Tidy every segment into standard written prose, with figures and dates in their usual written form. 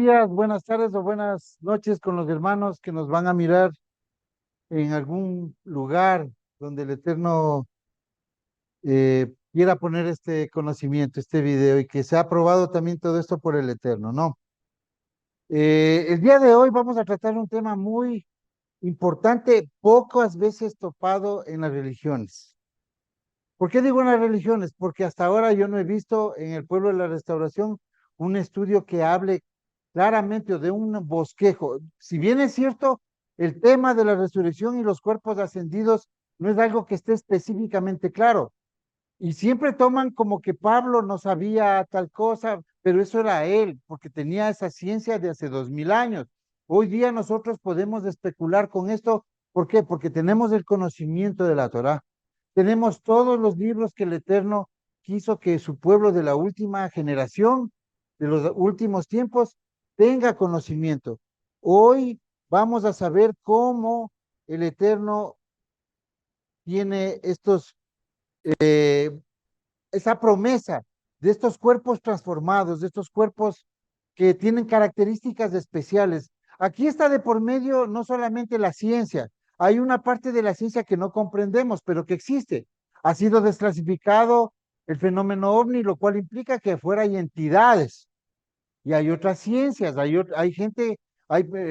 días, buenas tardes o buenas noches con los hermanos que nos van a mirar en algún lugar donde el Eterno quiera poner este conocimiento, este video y que sea aprobado también todo esto por el Eterno, ¿no? El día de hoy vamos a tratar un tema muy importante, pocas veces topado en las religiones. ¿Por qué digo en las religiones? Porque hasta ahora yo no he visto en el pueblo de la Restauración un estudio que hable claramente o de un bosquejo. Si bien es cierto, el tema de la resurrección y los cuerpos ascendidos no es algo que esté específicamente claro. Y siempre toman como que Pablo no sabía tal cosa, pero eso era él, porque tenía esa ciencia de hace 2000 años. Hoy día nosotros podemos especular con esto. ¿Por qué? Porque tenemos el conocimiento de la Torá. Tenemos todos los libros que el Eterno quiso que su pueblo de la última generación, de los últimos tiempos, tenga conocimiento. Hoy vamos a saber cómo el Eterno tiene eh, esa promesa de estos cuerpos transformados, de estos cuerpos que tienen características especiales. Aquí está de por medio no solamente la ciencia, hay una parte de la ciencia que no comprendemos, pero que existe. Ha sido desclasificado el fenómeno ovni, lo cual implica que afuera hay entidades y hay otras ciencias, hay gente,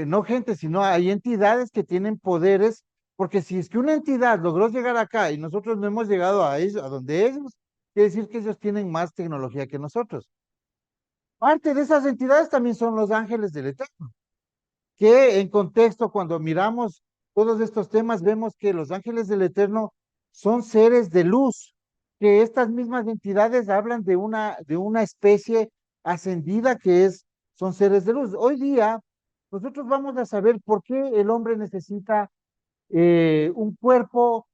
no gente, sino hay entidades que tienen poderes, porque si es que una entidad logró llegar acá y nosotros no hemos llegado a ellos, a donde ellos, quiere decir que ellos tienen más tecnología que nosotros. Parte de esas entidades también son los ángeles del Eterno, que en contexto, cuando miramos todos estos temas, vemos que los ángeles del Eterno son seres de luz, que estas mismas entidades hablan de una especie ascendida son seres de luz. Hoy día, nosotros vamos a saber por qué el hombre necesita un cuerpo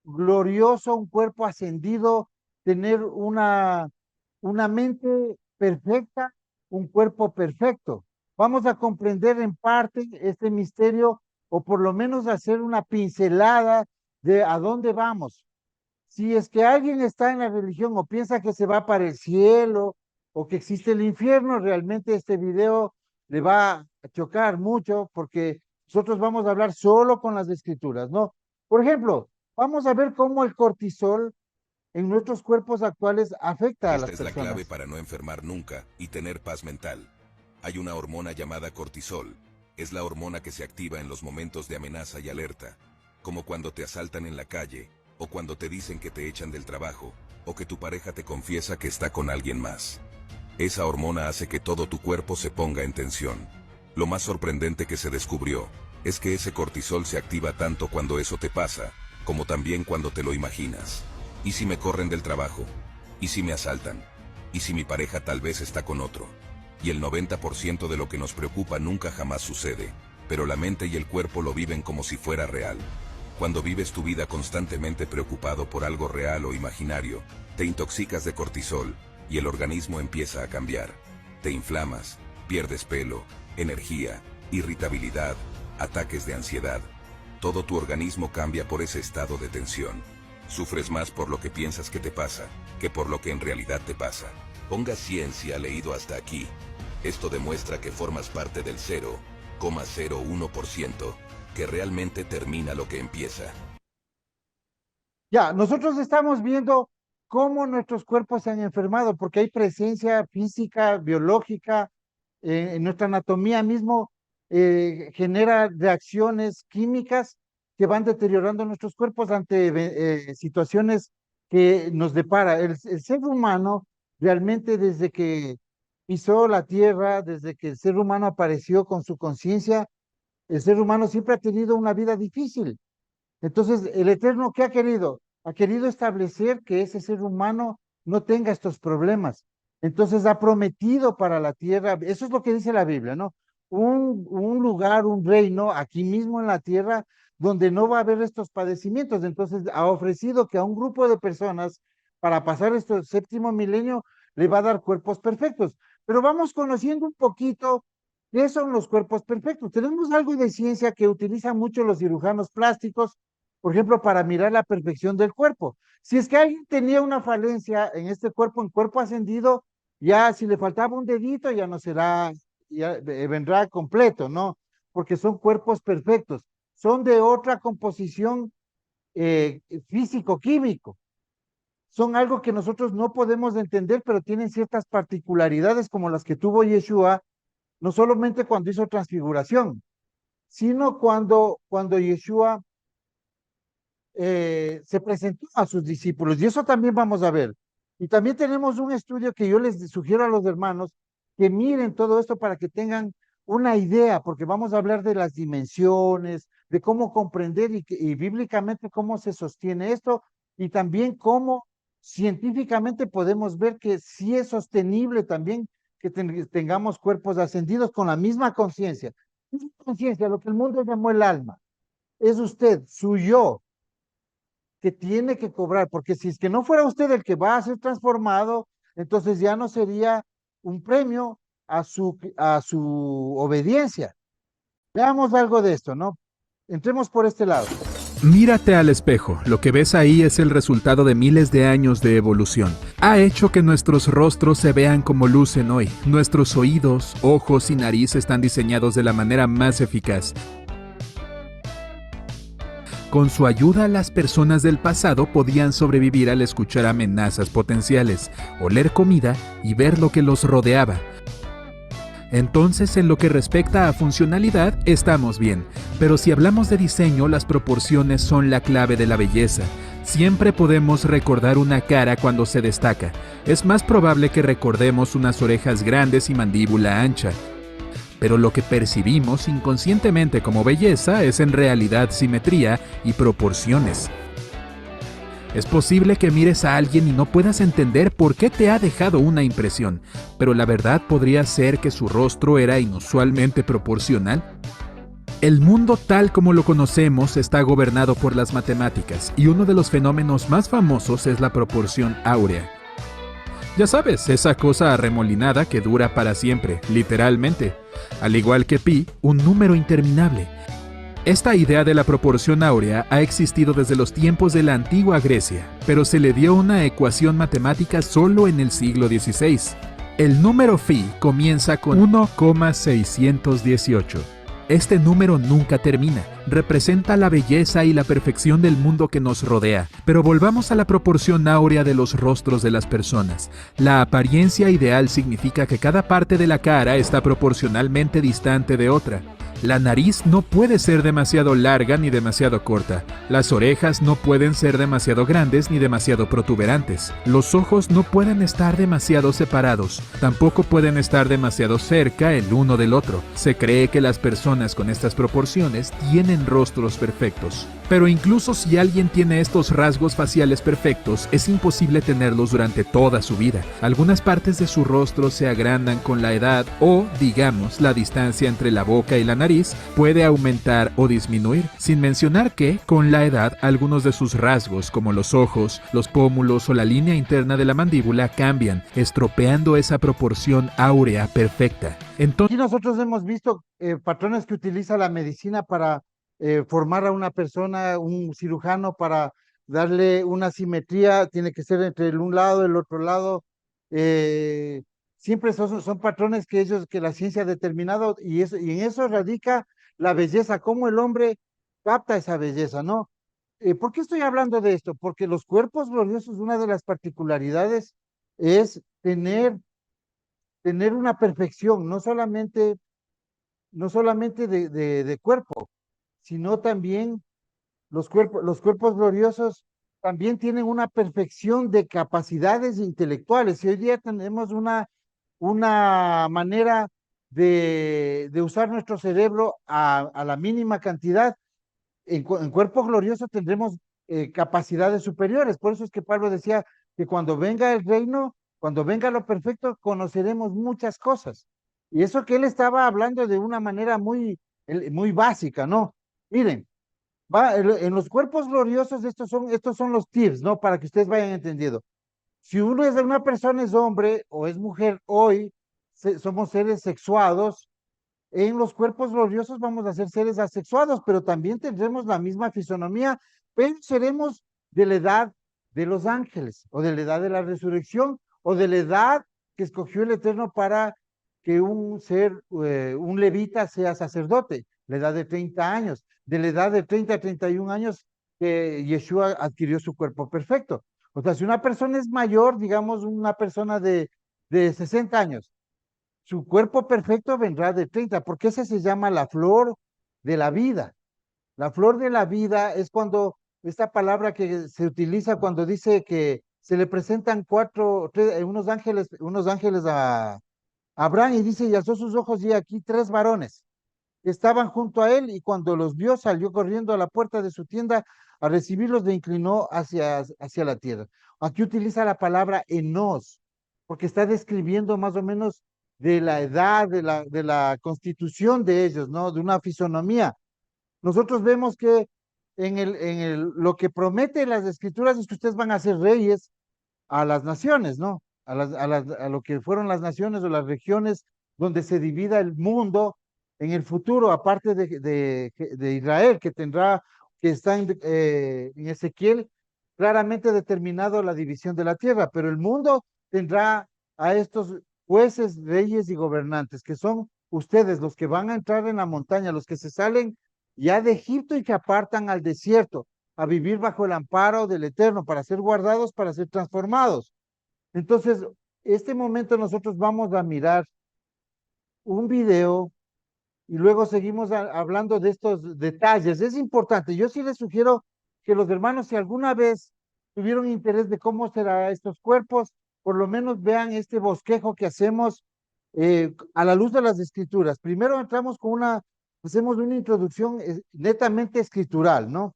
glorioso, un cuerpo ascendido, tener una mente perfecta, un cuerpo perfecto. Vamos a comprender en parte este misterio o por lo menos hacer una pincelada de a dónde vamos. Si es que alguien está en la religión o piensa que se va para el cielo o que existe el infierno, realmente este video le va a chocar mucho porque nosotros vamos a hablar solo con las escrituras, ¿no? Por ejemplo, vamos a ver cómo el cortisol en nuestros cuerpos actuales afecta a Esta las es la clave personas. para no enfermar nunca y tener paz mental. Hay una hormona llamada cortisol. Es la hormona que se activa en los momentos de amenaza y alerta, como cuando te asaltan en la calle, o cuando te dicen que te echan del trabajo, o que tu pareja te confiesa que está con alguien más. Esa hormona hace que todo tu cuerpo se ponga en tensión. Lo más sorprendente que se descubrió es que ese cortisol se activa tanto cuando eso te pasa, como también cuando te lo imaginas. ¿Y si me corren del trabajo? ¿Y si me asaltan? ¿Y si mi pareja tal vez está con otro? Y el 90% de lo que nos preocupa nunca jamás sucede, pero la mente y el cuerpo lo viven como si fuera real. Cuando vives tu vida constantemente preocupado por algo real o imaginario, te intoxicas de cortisol, y el organismo empieza a cambiar. Te inflamas, pierdes pelo, energía, irritabilidad, ataques de ansiedad. Todo tu organismo cambia por ese estado de tensión. Sufres más por lo que piensas que te pasa, que por lo que en realidad te pasa. Ponga ciencia leído hasta aquí. Esto demuestra que formas parte del 0,01%, que realmente termina lo que empieza. Ya, nosotros estamos viendo cómo nuestros cuerpos se han enfermado, porque hay presencia física, biológica, en nuestra anatomía mismo genera reacciones químicas que van deteriorando nuestros cuerpos ante situaciones que nos depara. El ser humano realmente desde que pisó la tierra, desde que el ser humano apareció con su conciencia, el ser humano siempre ha tenido una vida difícil. Entonces, el Eterno, ¿qué ha querido? Ha querido establecer que ese ser humano no tenga estos problemas. Entonces, ha prometido para la tierra, eso es lo que dice la Biblia, ¿no? Un lugar, un reino aquí mismo en la tierra donde no va a haber estos padecimientos. Entonces, ha ofrecido que a un grupo de personas, para pasar este séptimo milenio, le va a dar cuerpos perfectos. Pero vamos conociendo un poquito qué son los cuerpos perfectos. Tenemos algo de ciencia que utilizan mucho los cirujanos plásticos, por ejemplo, para mirar la perfección del cuerpo. Si es que alguien tenía una falencia en este cuerpo, en cuerpo ascendido, ya si le faltaba un dedito, ya no será vendrá completo, ¿no? Porque son cuerpos perfectos, son de otra composición físico-químico, son algo que nosotros no podemos entender, pero tienen ciertas particularidades como las que tuvo Yeshua, no solamente cuando hizo transfiguración, sino cuando Yeshua se presentó a sus discípulos, y eso también vamos a ver. Y también tenemos un estudio que yo les sugiero a los hermanos que miren todo esto para que tengan una idea, porque vamos a hablar de las dimensiones, de cómo comprender y bíblicamente cómo se sostiene esto, y también cómo científicamente podemos ver que sí es sostenible también que tengamos cuerpos ascendidos con la misma conciencia. Conciencia, lo que el mundo llamó el alma, es usted, su yo, que tiene que cobrar, porque si es que no fuera usted el que va a ser transformado, entonces ya no sería un premio a su obediencia. Veamos algo de esto, ¿no? Entremos por este lado. Mírate al espejo, lo que ves ahí es el resultado de miles de años de evolución. Ha hecho que nuestros rostros se vean como lucen hoy. Nuestros oídos, ojos y nariz están diseñados de la manera más eficaz. Con su ayuda, las personas del pasado podían sobrevivir al escuchar amenazas potenciales, oler comida y ver lo que los rodeaba. Entonces, en lo que respecta a funcionalidad, estamos bien. Pero si hablamos de diseño, las proporciones son la clave de la belleza. Siempre podemos recordar una cara cuando se destaca. Es más probable que recordemos unas orejas grandes y mandíbula ancha. Pero lo que percibimos inconscientemente como belleza es en realidad simetría y proporciones. Es posible que mires a alguien y no puedas entender por qué te ha dejado una impresión, pero la verdad podría ser que su rostro era inusualmente proporcional. El mundo tal como lo conocemos está gobernado por las matemáticas, y uno de los fenómenos más famosos es la proporción áurea. Ya sabes, esa cosa arremolinada que dura para siempre, literalmente. Al igual que pi, un número interminable. Esta idea de la proporción áurea ha existido desde los tiempos de la antigua Grecia, pero se le dio una ecuación matemática solo en el siglo XVI. El número phi comienza con 1,618. Este número nunca termina, representa la belleza y la perfección del mundo que nos rodea. Pero volvamos a la proporción áurea de los rostros de las personas. La apariencia ideal significa que cada parte de la cara está proporcionalmente distante de otra. La nariz no puede ser demasiado larga ni demasiado corta. Las orejas no pueden ser demasiado grandes ni demasiado protuberantes. Los ojos no pueden estar demasiado separados. Tampoco pueden estar demasiado cerca el uno del otro. Se cree que las personas con estas proporciones tienen rostros perfectos. Pero incluso si alguien tiene estos rasgos faciales perfectos, es imposible tenerlos durante toda su vida. Algunas partes de su rostro se agrandan con la edad o, digamos, la distancia entre la boca y la nariz puede aumentar o disminuir, sin mencionar que, con la edad, algunos de sus rasgos, como los ojos, los pómulos o la línea interna de la mandíbula, cambian, estropeando esa proporción áurea perfecta. Aquí nosotros hemos visto patrones que utiliza la medicina para formar a una persona, un cirujano, para darle una simetría, tiene que ser entre un lado y el otro lado. eh, Siempre son patrones que la ciencia ha determinado, y en eso radica la belleza, cómo el hombre capta esa belleza, ¿no? ¿Por qué estoy hablando de esto? Porque los cuerpos gloriosos, una de las particularidades es tener una perfección, no solamente de cuerpo, sino también los cuerpos gloriosos también tienen una perfección de capacidades intelectuales. Y hoy día tenemos una manera de usar nuestro cerebro a la mínima cantidad. En cuerpo glorioso tendremos capacidades superiores. Por eso es que Pablo decía que cuando venga el reino, cuando venga lo perfecto, conoceremos muchas cosas. Y eso que él estaba hablando de una manera muy básica, ¿no? Miren, en los cuerpos gloriosos, estos son los tips, ¿no? Para que ustedes vayan entendiendo. Si una persona es hombre o es mujer, hoy somos seres sexuados. En los cuerpos gloriosos vamos a ser seres asexuados, pero también tendremos la misma fisonomía, pero seremos de la edad de los ángeles, o de la edad de la resurrección, o de la edad que escogió el Eterno para que un levita sea sacerdote, la edad de 30 años. De la edad de 30 a 31 años, Yeshua adquirió su cuerpo perfecto. O sea, si una persona es mayor, digamos una persona de 60 años, su cuerpo perfecto vendrá de 30, porque ese se llama la flor de la vida. La flor de la vida es cuando, esta palabra que se utiliza cuando dice que se le presentan unos ángeles a Abraham y dice, y alzó sus ojos y aquí tres varones que estaban junto a él y cuando los vio salió corriendo a la puerta de su tienda a recibirlos e inclinó hacia la tierra. Aquí utiliza la palabra enos, porque está describiendo más o menos de la edad, de la constitución de ellos, ¿no? De una fisonomía. Nosotros vemos que lo que promete las escrituras es que ustedes van a ser reyes a las naciones, ¿no? A lo que fueron las naciones o las regiones donde se divida el mundo en el futuro, aparte de Israel, que está en Ezequiel, claramente determinado la división de la tierra, pero el mundo tendrá a estos jueces, reyes y gobernantes, que son ustedes los que van a entrar en la montaña, los que se salen ya de Egipto y que apartan al desierto a vivir bajo el amparo del Eterno, para ser guardados, para ser transformados. Entonces, este momento nosotros vamos a mirar un video y luego seguimos hablando de estos detalles. Es importante. Yo sí les sugiero que los hermanos, si alguna vez tuvieron interés de cómo serán estos cuerpos, por lo menos vean este bosquejo que hacemos a la luz de las escrituras. Primero hacemos una introducción netamente escritural, ¿no?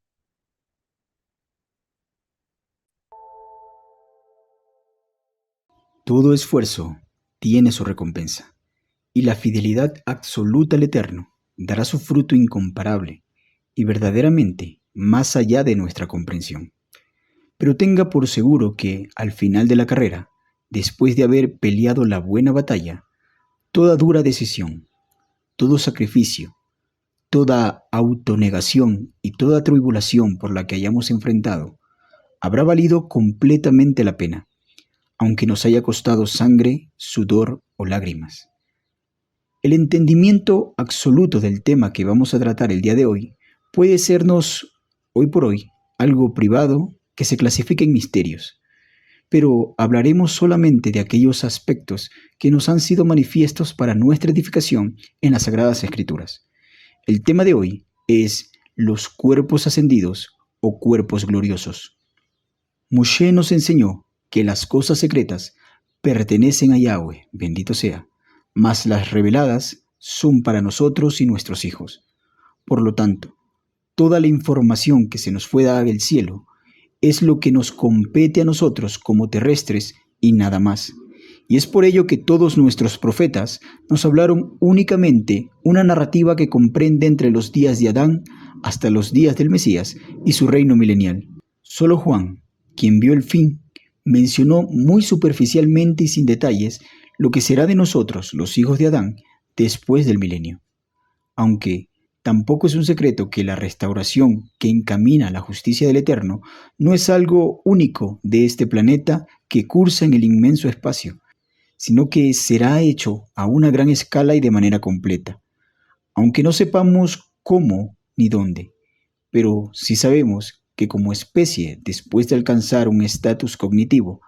Todo esfuerzo tiene su recompensa, y la fidelidad absoluta al Eterno dará su fruto incomparable y verdaderamente más allá de nuestra comprensión. Pero tenga por seguro que, al final de la carrera, después de haber peleado la buena batalla, toda dura decisión, todo sacrificio, toda autonegación y toda tribulación por la que hayamos enfrentado, habrá valido completamente la pena, aunque nos haya costado sangre, sudor o lágrimas. El entendimiento absoluto del tema que vamos a tratar el día de hoy puede sernos, hoy por hoy, algo privado que se clasifica en misterios, pero hablaremos solamente de aquellos aspectos que nos han sido manifiestos para nuestra edificación en las Sagradas Escrituras. El tema de hoy es los cuerpos ascendidos o cuerpos gloriosos. Moshe nos enseñó que las cosas secretas pertenecen a Yahweh, bendito sea, mas las reveladas son para nosotros y nuestros hijos. Por lo tanto, toda la información que se nos fue dada del cielo es lo que nos compete a nosotros como terrestres y nada más. Y es por ello que todos nuestros profetas nos hablaron únicamente una narrativa que comprende entre los días de Adán hasta los días del Mesías y su reino milenial. Solo Juan, quien vio el fin, mencionó muy superficialmente y sin detalles lo que será de nosotros, los hijos de Adán, después del milenio. Aunque tampoco es un secreto que la restauración que encamina a la justicia del Eterno no es algo único de este planeta que cursa en el inmenso espacio, sino que será hecho a una gran escala y de manera completa, aunque no sepamos cómo ni dónde, pero sí sabemos que como especie, después de alcanzar un estatus cognitivo,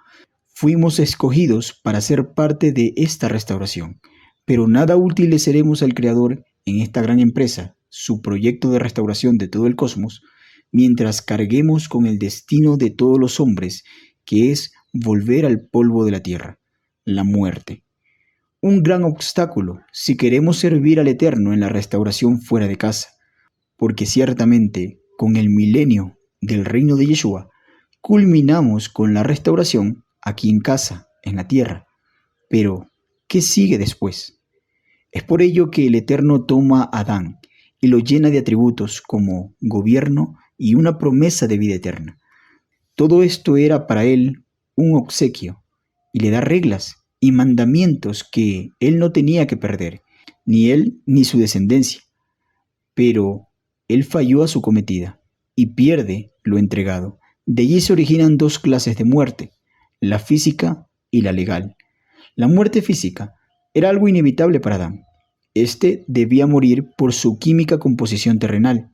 fuimos escogidos para ser parte de esta restauración, pero nada útil le seremos al Creador en esta gran empresa, su proyecto de restauración de todo el cosmos, mientras carguemos con el destino de todos los hombres, que es volver al polvo de la tierra, la muerte. Un gran obstáculo si queremos servir al Eterno en la restauración fuera de casa, porque ciertamente con el milenio del reino de Yeshua, culminamos con la restauración aquí en casa, en la tierra. Pero, ¿qué sigue después? Es por ello que el Eterno toma a Adán y lo llena de atributos como gobierno y una promesa de vida eterna. Todo esto era para él un obsequio y le da reglas y mandamientos que él no tenía que perder, ni él ni su descendencia. Pero él falló a su cometida y pierde lo entregado. De allí se originan dos clases de muerte, la física y la legal. La muerte física Era algo inevitable para Adán. Este debía morir por su química composición terrenal,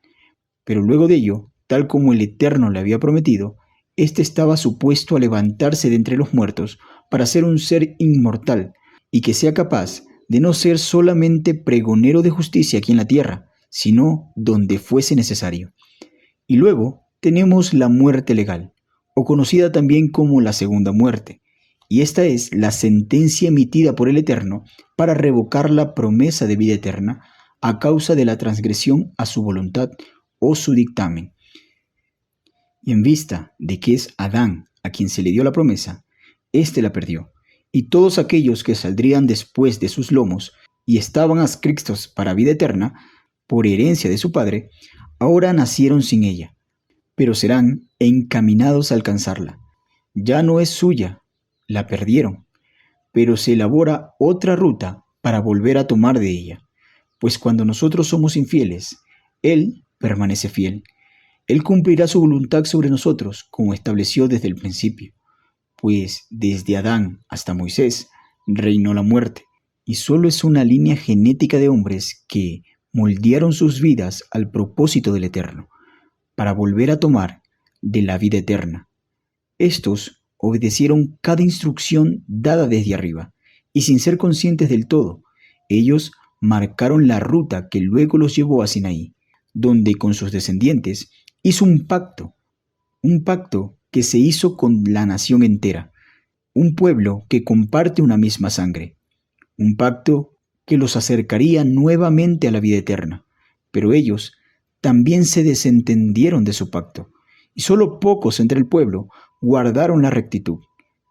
pero luego de ello, tal como el Eterno le había prometido, éste estaba supuesto a levantarse de entre los muertos para ser un ser inmortal y que sea capaz de no ser solamente pregonero de justicia aquí en la tierra, sino donde fuese necesario. Y luego tenemos la muerte legal, o conocida también como la segunda muerte, y esta es la sentencia emitida por el Eterno para revocar la promesa de vida eterna a causa de la transgresión a su voluntad o su dictamen. Y en vista de que es Adán a quien se le dio la promesa, éste la perdió, y todos aquellos que saldrían después de sus lomos y estaban adscritos para vida eterna, por herencia de su padre, ahora nacieron sin ella, pero serán encaminados a alcanzarla. Ya no es suya, la perdieron, pero se elabora otra ruta para volver a tomar de ella, pues cuando nosotros somos infieles, Él permanece fiel. Él cumplirá su voluntad sobre nosotros, como estableció desde el principio, pues desde Adán hasta Moisés reinó la muerte, y solo es una línea genética de hombres que moldearon sus vidas al propósito del Eterno, para volver a tomar de la vida eterna. Estos obedecieron cada instrucción dada desde arriba, y sin ser conscientes del todo, ellos marcaron la ruta que luego los llevó a Sinaí, donde con sus descendientes hizo un pacto que se hizo con la nación entera, un pueblo que comparte una misma sangre, un pacto que los acercaría nuevamente a la vida eterna. Pero ellos también se desentendieron de su pacto, y solo pocos entre el pueblo guardaron la rectitud.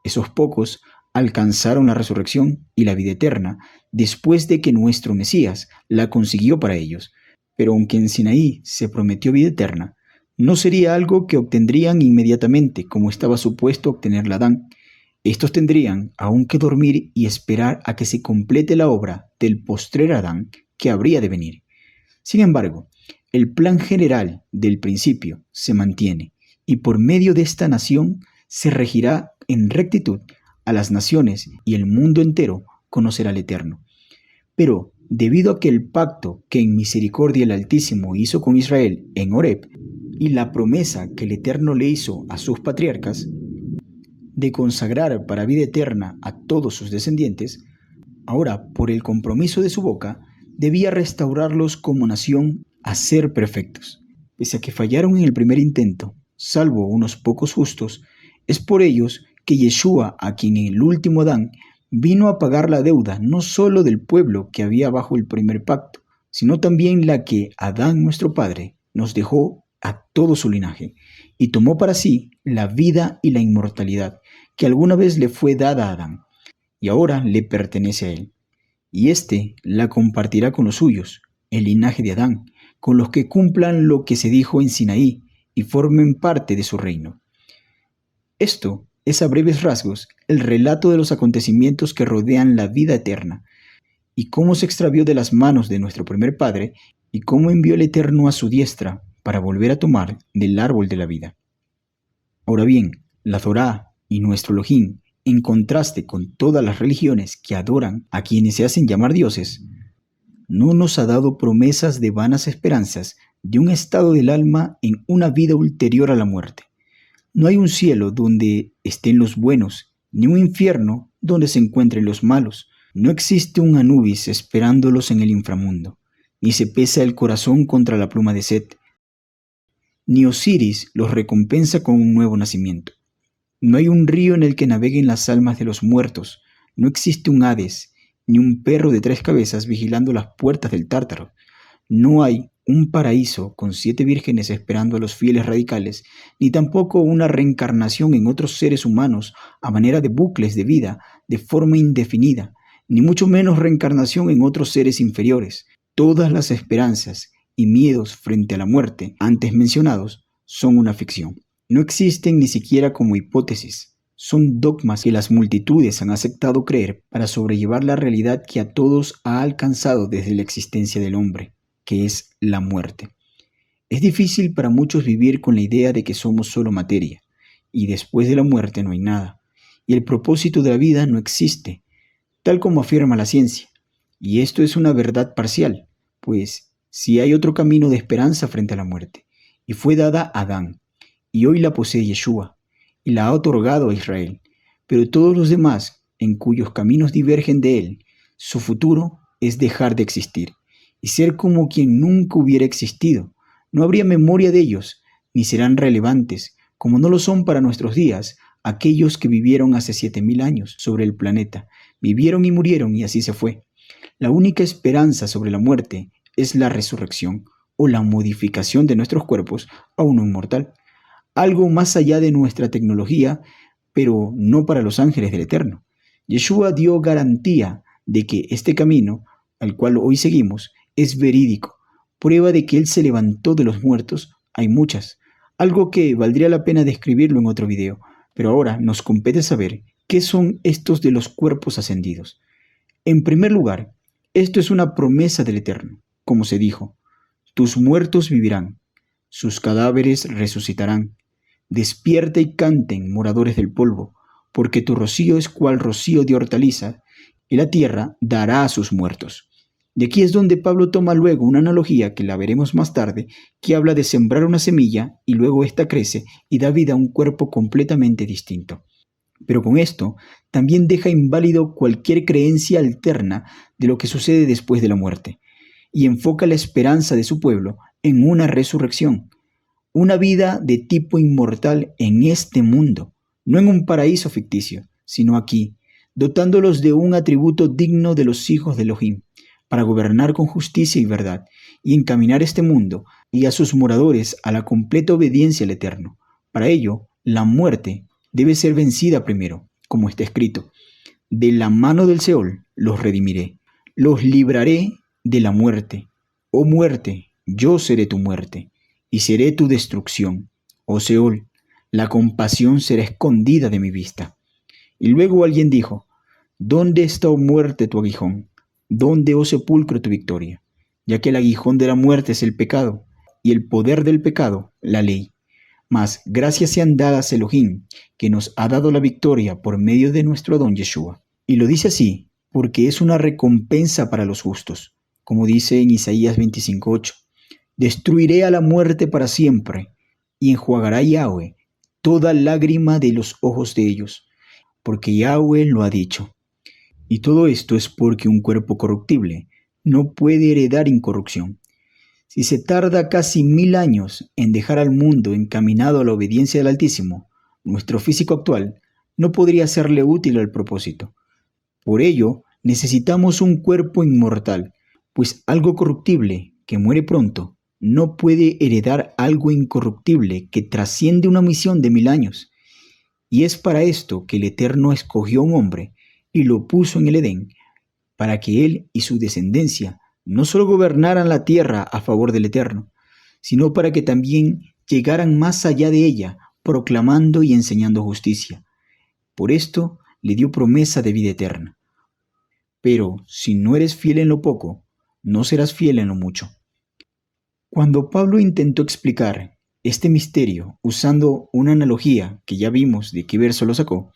Esos pocos alcanzaron la resurrección y la vida eterna después de que nuestro Mesías la consiguió para ellos. Pero aunque en Sinaí se prometió vida eterna, no sería algo que obtendrían inmediatamente como estaba supuesto obtenerla Adán. Estos tendrían aún que dormir y esperar a que se complete la obra del postrer Adán que habría de venir. Sin embargo, el plan general del principio se mantiene, y por medio de esta nación se regirá en rectitud a las naciones, y el mundo entero conocerá al Eterno. Pero debido a que el pacto que en misericordia el Altísimo hizo con Israel en Horeb, y la promesa que el Eterno le hizo a sus patriarcas, de consagrar para vida eterna a todos sus descendientes, ahora por el compromiso de su boca, debía restaurarlos como nación a ser perfectos. Pese a que fallaron en el primer intento, salvo unos pocos justos, es por ellos que Yeshua, a quien en el último Adán, vino a pagar la deuda no solo del pueblo que había bajo el primer pacto, sino también la que Adán nuestro Padre nos dejó a todo su linaje, y tomó para sí la vida y la inmortalidad que alguna vez le fue dada a Adán, y ahora le pertenece a él. Y éste la compartirá con los suyos, el linaje de Adán, con los que cumplan lo que se dijo en Sinaí y formen parte de su reino. Esto es a breves rasgos el relato de los acontecimientos que rodean la vida eterna, y cómo se extravió de las manos de nuestro primer padre, y cómo envió el Eterno a su diestra para volver a tomar del árbol de la vida. Ahora bien, la Torá y nuestro Elohim, en contraste con todas las religiones que adoran a quienes se hacen llamar dioses, no nos ha dado promesas de vanas esperanzas de un estado del alma en una vida ulterior a la muerte. No hay un cielo donde estén los buenos, ni un infierno donde se encuentren los malos. No existe un Anubis esperándolos en el inframundo, ni se pesa el corazón contra la pluma de Set, ni Osiris los recompensa con un nuevo nacimiento. No hay un río en el que naveguen las almas de los muertos, no existe un Hades, ni un perro de 3 cabezas vigilando las puertas del Tártaro. No hay un paraíso con 7 vírgenes esperando a los fieles radicales, ni tampoco una reencarnación en otros seres humanos a manera de bucles de vida de forma indefinida, ni mucho menos reencarnación en otros seres inferiores. Todas las esperanzas y miedos frente a la muerte antes mencionados son una ficción. No existen ni siquiera como hipótesis. Son dogmas que las multitudes han aceptado creer para sobrellevar la realidad que a todos ha alcanzado desde la existencia del hombre, que es la muerte. Es difícil para muchos vivir con la idea de que somos solo materia, y después de la muerte no hay nada, y el propósito de la vida no existe. tal como afirma la ciencia. Y esto es una verdad parcial, pues si hay otro camino de esperanza frente a la muerte, y fue dada a Adán, y hoy la posee Yeshua, y la ha otorgado a Israel, pero todos los demás, en cuyos caminos divergen de él, su futuro es dejar de existir, y ser como quien nunca hubiera existido. No habría memoria de ellos, ni serán relevantes, como no lo son para nuestros días, aquellos que vivieron hace 7000 años sobre el planeta, vivieron y murieron y así se fue. La única esperanza sobre la muerte es la resurrección o la modificación de nuestros cuerpos a uno inmortal, algo más allá de nuestra tecnología, pero no para los ángeles del Eterno. Yeshua dio garantía de que este camino, al cual hoy seguimos, es verídico. Prueba de que Él se levantó de los muertos hay muchas, algo que valdría la pena describirlo en otro video, pero ahora nos compete saber qué son estos de los cuerpos ascendidos. En primer lugar, esto es una promesa del Eterno, como se dijo: tus muertos vivirán, sus cadáveres resucitarán. Despierta y canten, moradores del polvo, porque tu rocío es cual rocío de hortaliza, y la tierra dará a sus muertos. Y aquí es donde Pablo toma luego una analogía que la veremos más tarde, que habla de sembrar una semilla y luego ésta crece y da vida a un cuerpo completamente distinto. Pero con esto también deja inválido cualquier creencia alterna de lo que sucede después de la muerte, y enfoca la esperanza de su pueblo en una resurrección, una vida de tipo inmortal en este mundo, no en un paraíso ficticio, sino aquí, dotándolos de un atributo digno de los hijos de Elohim, para gobernar con justicia y verdad, y encaminar este mundo y a sus moradores a la completa obediencia al Eterno. Para ello, la muerte debe ser vencida primero, como está escrito: de la mano del Seol los redimiré, los libraré de la muerte. Oh muerte, yo seré tu muerte, y seré tu destrucción. Oh Seol, la compasión será escondida de mi vista. Y luego alguien dijo: ¿dónde está, oh muerte, tu aguijón? ¿Dónde, oh sepulcro, tu victoria? Ya que el aguijón de la muerte es el pecado, y el poder del pecado, la ley. Mas gracias sean dadas a Elohim, que nos ha dado la victoria por medio de nuestro don Yeshua. Y lo dice así, porque es una recompensa para los justos, como dice en Isaías 25:8. Destruiré a la muerte para siempre, y enjuagará Yahweh toda lágrima de los ojos de ellos, porque Yahweh lo ha dicho. Y todo esto es porque un cuerpo corruptible no puede heredar incorrupción. Si se tarda casi 1000 años en dejar al mundo encaminado a la obediencia del Altísimo, nuestro físico actual no podría serle útil al propósito. Por ello, necesitamos un cuerpo inmortal, pues algo corruptible, que muere pronto, no puede heredar algo incorruptible que trasciende una misión de 1000 años. Y es para esto que el Eterno escogió a un hombre y lo puso en el Edén, para que él y su descendencia no solo gobernaran la tierra a favor del Eterno, sino para que también llegaran más allá de ella, proclamando y enseñando justicia. Por esto le dio promesa de vida eterna. Pero si no eres fiel en lo poco, no serás fiel en lo mucho. Cuando Pablo intentó explicar este misterio usando una analogía que ya vimos de qué verso lo sacó,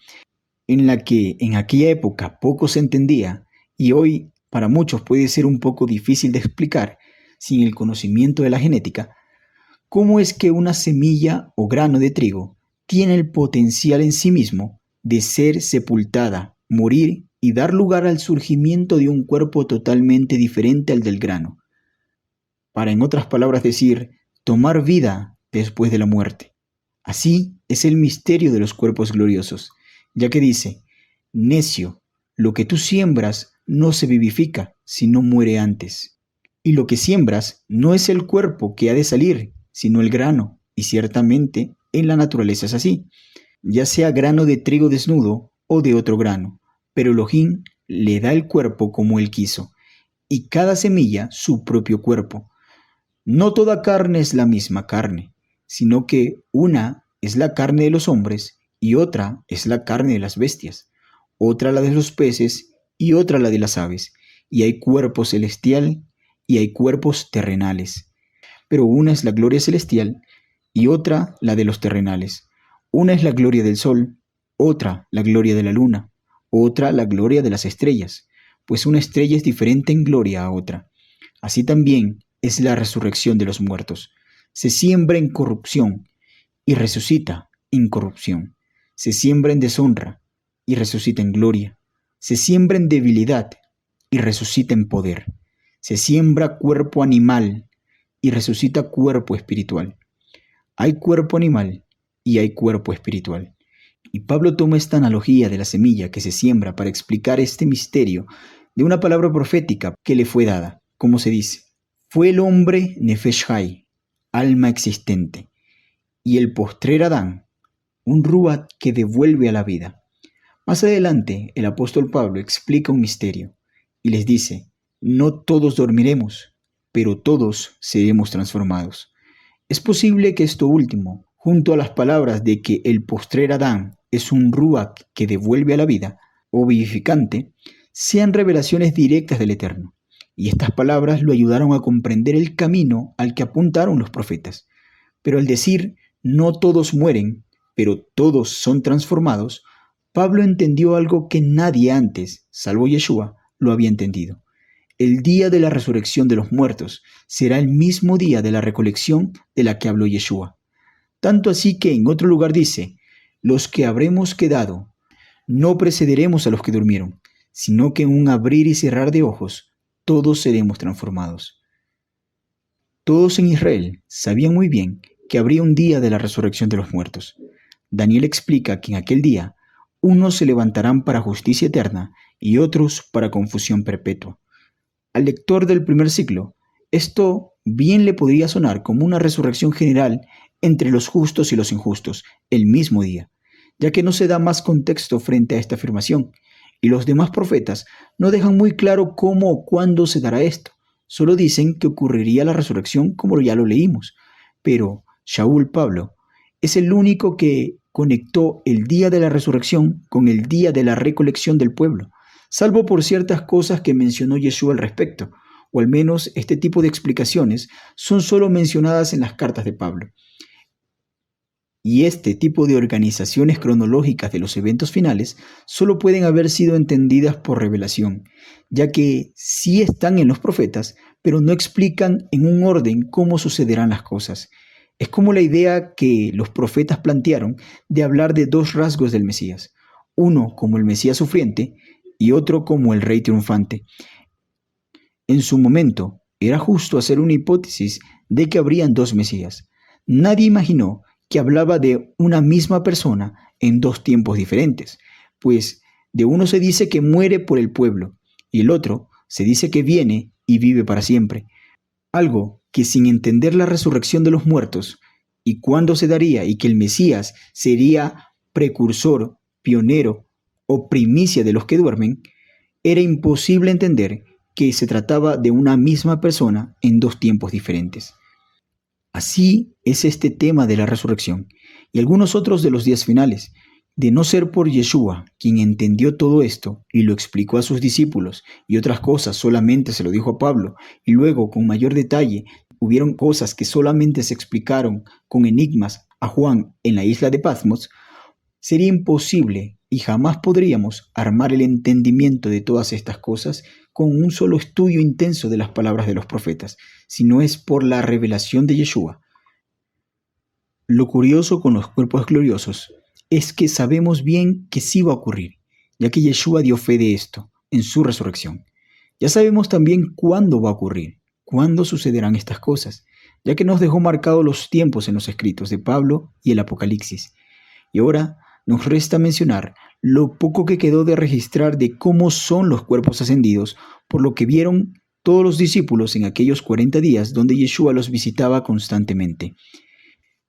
en la que en aquella época poco se entendía y hoy para muchos puede ser un poco difícil de explicar sin el conocimiento de la genética, ¿cómo es que una semilla o grano de trigo tiene el potencial en sí mismo de ser sepultada, morir y dar lugar al surgimiento de un cuerpo totalmente diferente al del grano? Para, en otras palabras, decir, tomar vida después de la muerte. Así es el misterio de los cuerpos gloriosos, ya que dice: necio, lo que tú siembras no se vivifica, sino muere antes. Y lo que siembras no es el cuerpo que ha de salir, sino el grano, y ciertamente en la naturaleza es así, ya sea grano de trigo desnudo o de otro grano, pero Elohim le da el cuerpo como él quiso, y cada semilla su propio cuerpo. No toda carne es la misma carne, sino que una es la carne de los hombres y otra es la carne de las bestias, otra la de los peces y otra la de las aves, y hay cuerpo celestial y hay cuerpos terrenales. Pero una es la gloria celestial y otra la de los terrenales. Una es la gloria del sol, otra la gloria de la luna, otra la gloria de las estrellas, pues una estrella es diferente en gloria a otra. Así también es la resurrección de los muertos. Se siembra en corrupción y resucita en corrupción. Se siembra en deshonra y resucita en gloria. Se siembra en debilidad y resucita en poder. Se siembra cuerpo animal y resucita cuerpo espiritual. Hay cuerpo animal y hay cuerpo espiritual. Y Pablo toma esta analogía de la semilla que se siembra para explicar este misterio de una palabra profética que le fue dada. Como se dice, fue el hombre Nefesh Hai, alma existente, y el postrer Adán, un Ruach que devuelve a la vida. Más adelante, el apóstol Pablo explica un misterio y les dice, no todos dormiremos, pero todos seremos transformados. Es posible que esto último, junto a las palabras de que el postrer Adán es un Ruach que devuelve a la vida, o vivificante, sean revelaciones directas del Eterno. Y estas palabras lo ayudaron a comprender el camino al que apuntaron los profetas. Pero al decir, no todos mueren, pero todos son transformados, Pablo entendió algo que nadie antes, salvo Yeshua, lo había entendido. El día de la resurrección de los muertos será el mismo día de la recolección de la que habló Yeshua. Tanto así que en otro lugar dice, los que habremos quedado, no precederemos a los que durmieron, sino que en un abrir y cerrar de ojos, todos seremos transformados. Todos en Israel sabían muy bien que habría un día de la resurrección de los muertos. Daniel explica que en aquel día, unos se levantarán para justicia eterna y otros para confusión perpetua. Al lector del primer siglo, esto bien le podría sonar como una resurrección general entre los justos y los injustos, el mismo día, ya que no se da más contexto frente a esta afirmación, y los demás profetas no dejan muy claro cómo o cuándo se dará esto, solo dicen que ocurriría la resurrección como ya lo leímos, pero Shaul Pablo es el único que conectó el día de la resurrección con el día de la recolección del pueblo, salvo por ciertas cosas que mencionó Yeshua al respecto, o al menos este tipo de explicaciones son solo mencionadas en las cartas de Pablo. Y este tipo de organizaciones cronológicas de los eventos finales solo pueden haber sido entendidas por revelación, ya que sí están en los profetas, pero no explican en un orden cómo sucederán las cosas. Es como la idea que los profetas plantearon de hablar de dos rasgos del Mesías, uno como el Mesías sufriente y otro como el Rey triunfante. En su momento, era justo hacer una hipótesis de que habrían dos Mesías. Nadie imaginó que hablaba de una misma persona en dos tiempos diferentes, pues de uno se dice que muere por el pueblo y el otro se dice que viene y vive para siempre. Algo que sin entender la resurrección de los muertos y cuándo se daría y que el Mesías sería precursor, pionero o primicia de los que duermen, era imposible entender que se trataba de una misma persona en dos tiempos diferentes. Así es este tema de la resurrección y algunos otros de los días finales. De no ser por Yeshua, quien entendió todo esto y lo explicó a sus discípulos, y otras cosas solamente se lo dijo a Pablo, y luego con mayor detalle hubieron cosas que solamente se explicaron con enigmas a Juan en la isla de Patmos, sería imposible y jamás podríamos armar el entendimiento de todas estas cosas con un solo estudio intenso de las palabras de los profetas, si no es por la revelación de Yeshua. Lo curioso con los cuerpos gloriosos es que sabemos bien que sí va a ocurrir, ya que Yeshua dio fe de esto en su resurrección. Ya sabemos también cuándo va a ocurrir, cuándo sucederán estas cosas, ya que nos dejó marcados los tiempos en los escritos de Pablo y el Apocalipsis. Y ahora nos resta mencionar lo poco que quedó de registrar de cómo son los cuerpos ascendidos, por lo que vieron todos los discípulos en aquellos 40 días donde Yeshua los visitaba constantemente.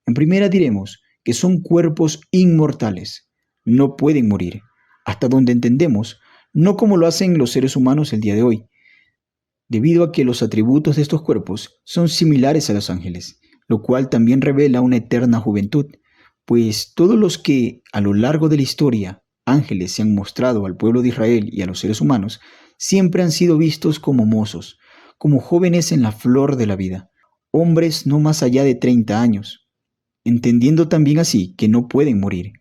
En primera diremos que son cuerpos inmortales, no pueden morir, hasta donde entendemos, no como lo hacen los seres humanos el día de hoy, debido a que los atributos de estos cuerpos son similares a los ángeles, lo cual también revela una eterna juventud, pues todos los que a lo largo de la historia ángeles se han mostrado al pueblo de Israel y a los seres humanos, siempre han sido vistos como mozos, como jóvenes en la flor de la vida, hombres no más allá de 30 años, entendiendo también así que no pueden morir.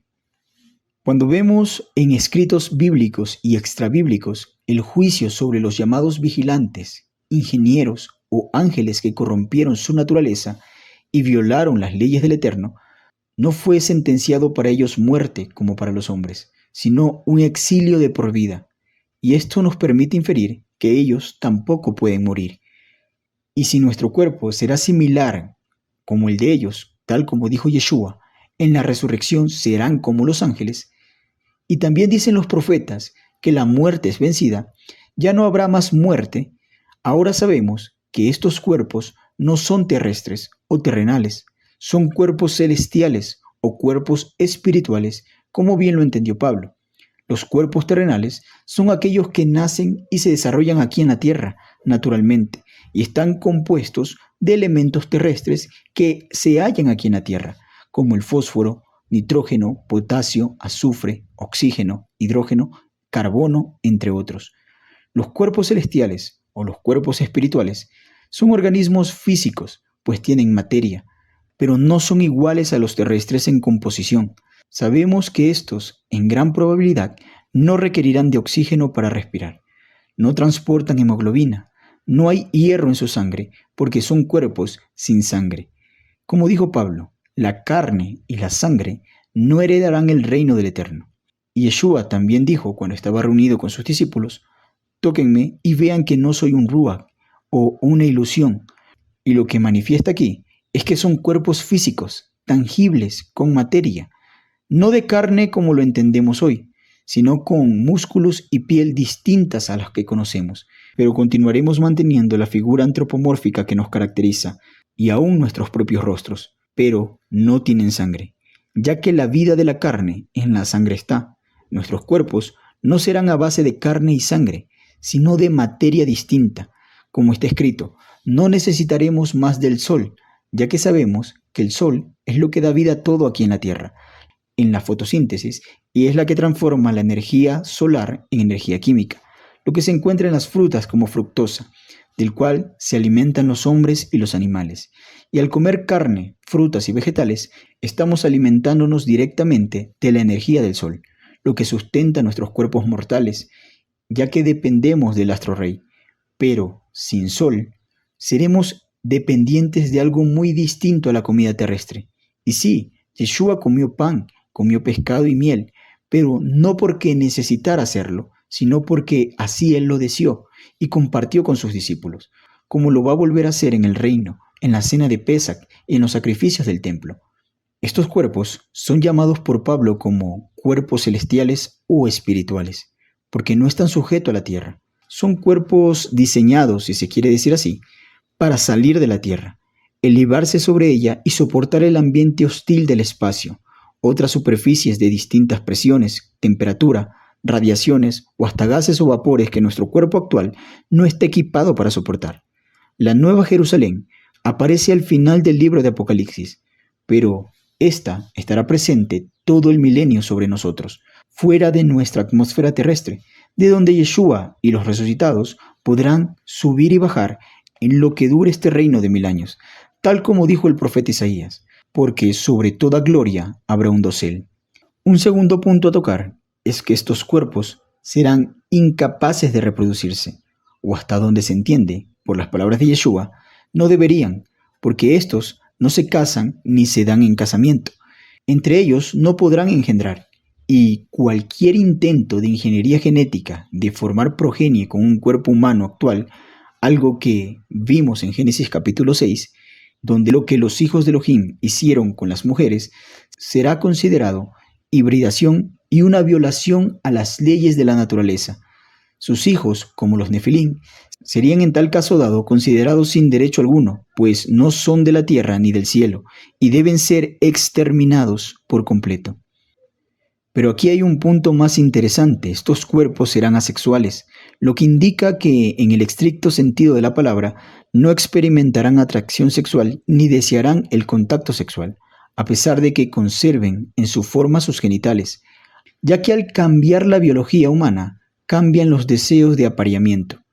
Cuando vemos en escritos bíblicos y extrabíblicos el juicio sobre los llamados vigilantes, ingenieros o ángeles que corrompieron su naturaleza y violaron las leyes del Eterno, no fue sentenciado para ellos muerte como para los hombres, sino un exilio de por vida. Y esto nos permite inferir que ellos tampoco pueden morir. Y si nuestro cuerpo será similar como el de ellos, tal como dijo Yeshua, en la resurrección serán como los ángeles, y también dicen los profetas que la muerte es vencida, ya no habrá más muerte. Ahora sabemos que estos cuerpos no son terrestres o terrenales, son cuerpos celestiales o cuerpos espirituales, como bien lo entendió Pablo. Los cuerpos terrenales son aquellos que nacen y se desarrollan aquí en la tierra, naturalmente, y están compuestos de elementos terrestres que se hallan aquí en la tierra, como el fósforo, nitrógeno, potasio, azufre, oxígeno, hidrógeno, carbono, entre otros. Los cuerpos celestiales o los cuerpos espirituales son organismos físicos, pues tienen materia, pero no son iguales a los terrestres en composición. Sabemos que estos, en gran probabilidad, no requerirán de oxígeno para respirar. No transportan hemoglobina. No hay hierro en su sangre, porque son cuerpos sin sangre. Como dijo Pablo, la carne y la sangre no heredarán el reino del Eterno. Y Yeshua también dijo cuando estaba reunido con sus discípulos, tóquenme y vean que no soy un ruach o una ilusión. Y lo que manifiesta aquí es que son cuerpos físicos, tangibles, con materia, no de carne como lo entendemos hoy, sino con músculos y piel distintas a las que conocemos, pero continuaremos manteniendo la figura antropomórfica que nos caracteriza y aún nuestros propios rostros, pero no tienen sangre, ya que la vida de la carne en la sangre está. Nuestros cuerpos no serán a base de carne y sangre, sino de materia distinta. Como está escrito, no necesitaremos más del sol, ya que sabemos que el sol es lo que da vida a todo aquí en la tierra, en la fotosíntesis, y es la que transforma la energía solar en energía química, lo que se encuentra en las frutas como fructosa, del cual se alimentan los hombres y los animales. Y al comer carne, frutas y vegetales, estamos alimentándonos directamente de la energía del sol, lo que sustenta nuestros cuerpos mortales, ya que dependemos del astro rey. Pero sin sol, seremos dependientes de algo muy distinto a la comida terrestre. Y sí, Yeshua comió pan, comió pescado y miel, pero no porque necesitara hacerlo, sino porque así él lo deseó y compartió con sus discípulos, como lo va a volver a hacer en el reino, en la cena de Pesach y en los sacrificios del templo. Estos cuerpos son llamados por Pablo como cuerpos celestiales o espirituales, porque no están sujetos a la tierra. Son cuerpos diseñados, si se quiere decir así, para salir de la tierra, elevarse sobre ella y soportar el ambiente hostil del espacio, otras superficies de distintas presiones, temperatura, radiaciones o hasta gases o vapores que nuestro cuerpo actual no está equipado para soportar. La Nueva Jerusalén aparece al final del libro de Apocalipsis, pero esta estará presente todo el milenio sobre nosotros, fuera de nuestra atmósfera terrestre, de donde Yeshua y los resucitados podrán subir y bajar en lo que dure este reino de 1000 años, tal como dijo el profeta Isaías, porque sobre toda gloria habrá un dosel. Un segundo punto a tocar es que estos cuerpos serán incapaces de reproducirse, o hasta donde se entiende, por las palabras de Yeshua, no deberían, porque estos no se casan ni se dan en casamiento. Entre ellos no podrán engendrar, y cualquier intento de ingeniería genética de formar progenie con un cuerpo humano actual, algo que vimos en Génesis capítulo 6, donde lo que los hijos de Elohim hicieron con las mujeres será considerado hibridación y una violación a las leyes de la naturaleza. Sus hijos, como los Nefilim, serían en tal caso dado considerados sin derecho alguno, pues no son de la tierra ni del cielo, y deben ser exterminados por completo. Pero aquí hay un punto más interesante: estos cuerpos serán asexuales, lo que indica que, en el estricto sentido de la palabra, no experimentarán atracción sexual ni desearán el contacto sexual, a pesar de que conserven en su forma sus genitales, ya que al cambiar la biología humana, cambian los deseos de apareamiento,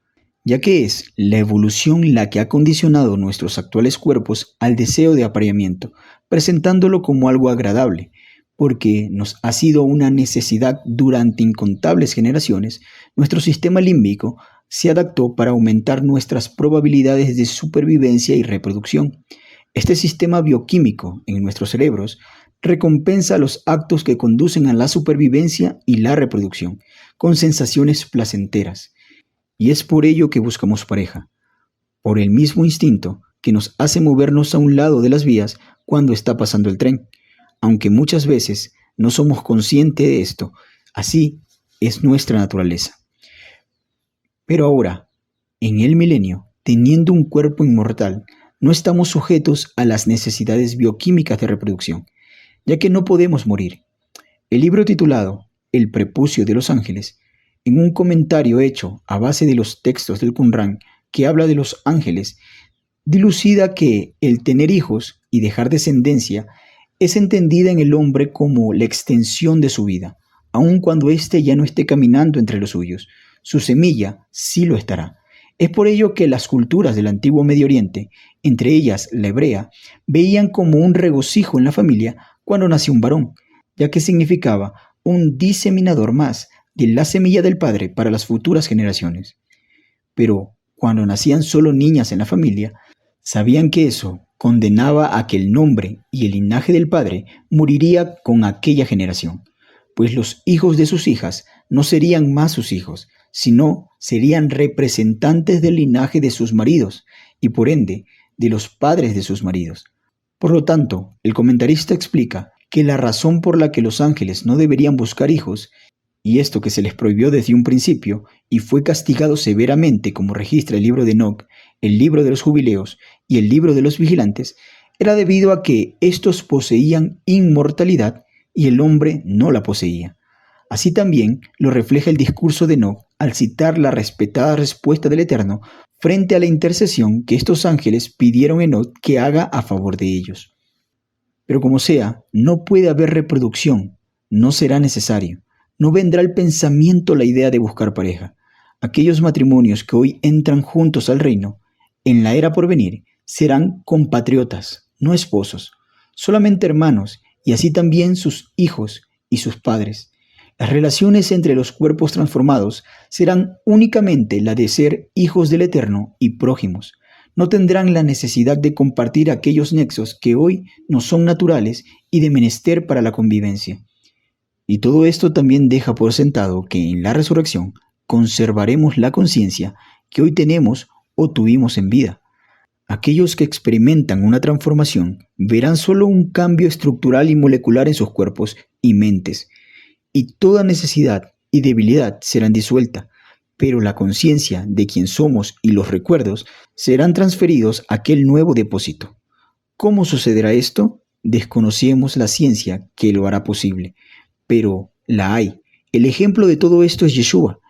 ya que es la evolución la que ha condicionado nuestros actuales cuerpos al deseo de apareamiento, presentándolo como algo agradable. porque nos ha sido una necesidad durante incontables generaciones, nuestro sistema límbico se adaptó para aumentar nuestras probabilidades de supervivencia y reproducción. Este sistema bioquímico en nuestros cerebros recompensa los actos que conducen a la supervivencia y la reproducción, con sensaciones placenteras. Y es por ello que buscamos pareja, por el mismo instinto que nos hace movernos a un lado de las vías cuando está pasando el tren, aunque muchas veces no somos conscientes de esto. Así es nuestra naturaleza. Pero ahora, en el milenio, teniendo un cuerpo inmortal, no estamos sujetos a las necesidades bioquímicas de reproducción, ya que no podemos morir. El libro titulado El prepucio de los ángeles, en un comentario hecho a base de los textos del Qumran que habla de los ángeles, dilucida que el tener hijos y dejar descendencia es entendida en el hombre como la extensión de su vida, aun cuando éste ya no esté caminando entre los suyos. Su semilla sí lo estará. Es por ello que las culturas del antiguo Medio Oriente, entre ellas la hebrea, veían como un regocijo en la familia cuando nació un varón, ya que significaba un diseminador más de la semilla del padre para las futuras generaciones. Pero cuando nacían solo niñas en la familia, sabían que eso condenaba a que el nombre y el linaje del padre moriría con aquella generación, pues los hijos de sus hijas no serían más sus hijos, sino serían representantes del linaje de sus maridos y por ende de los padres de sus maridos. Por lo tanto, el comentarista explica que la razón por la que los ángeles no deberían buscar hijos, y esto que se les prohibió desde un principio y fue castigado severamente como registra el libro de Enoc, el libro de los jubileos y el libro de los vigilantes, era debido a que éstos poseían inmortalidad y el hombre no la poseía. Así también lo refleja el discurso de Enoc al citar la respetada respuesta del Eterno frente a la intercesión que estos ángeles pidieron a Enoc que haga a favor de ellos. Pero como sea, no puede haber reproducción, no será necesario, no vendrá al pensamiento la idea de buscar pareja. Aquellos matrimonios que hoy entran juntos al reino, en la era por venir, serán compatriotas, no esposos, solamente hermanos, y así también sus hijos y sus padres. Las relaciones entre los cuerpos transformados serán únicamente la de ser hijos del Eterno y prójimos. No tendrán la necesidad de compartir aquellos nexos que hoy no son naturales y de menester para la convivencia. Y todo esto también deja por sentado que en la resurrección conservaremos la conciencia que hoy tenemos o tuvimos en vida. Aquellos que experimentan una transformación verán solo un cambio estructural y molecular en sus cuerpos y mentes, y toda necesidad y debilidad serán disueltas, pero la conciencia de quién somos y los recuerdos serán transferidos a aquel nuevo depósito. ¿Cómo sucederá esto? Desconocemos la ciencia que lo hará posible, pero la hay. El ejemplo de todo esto es Yeshua.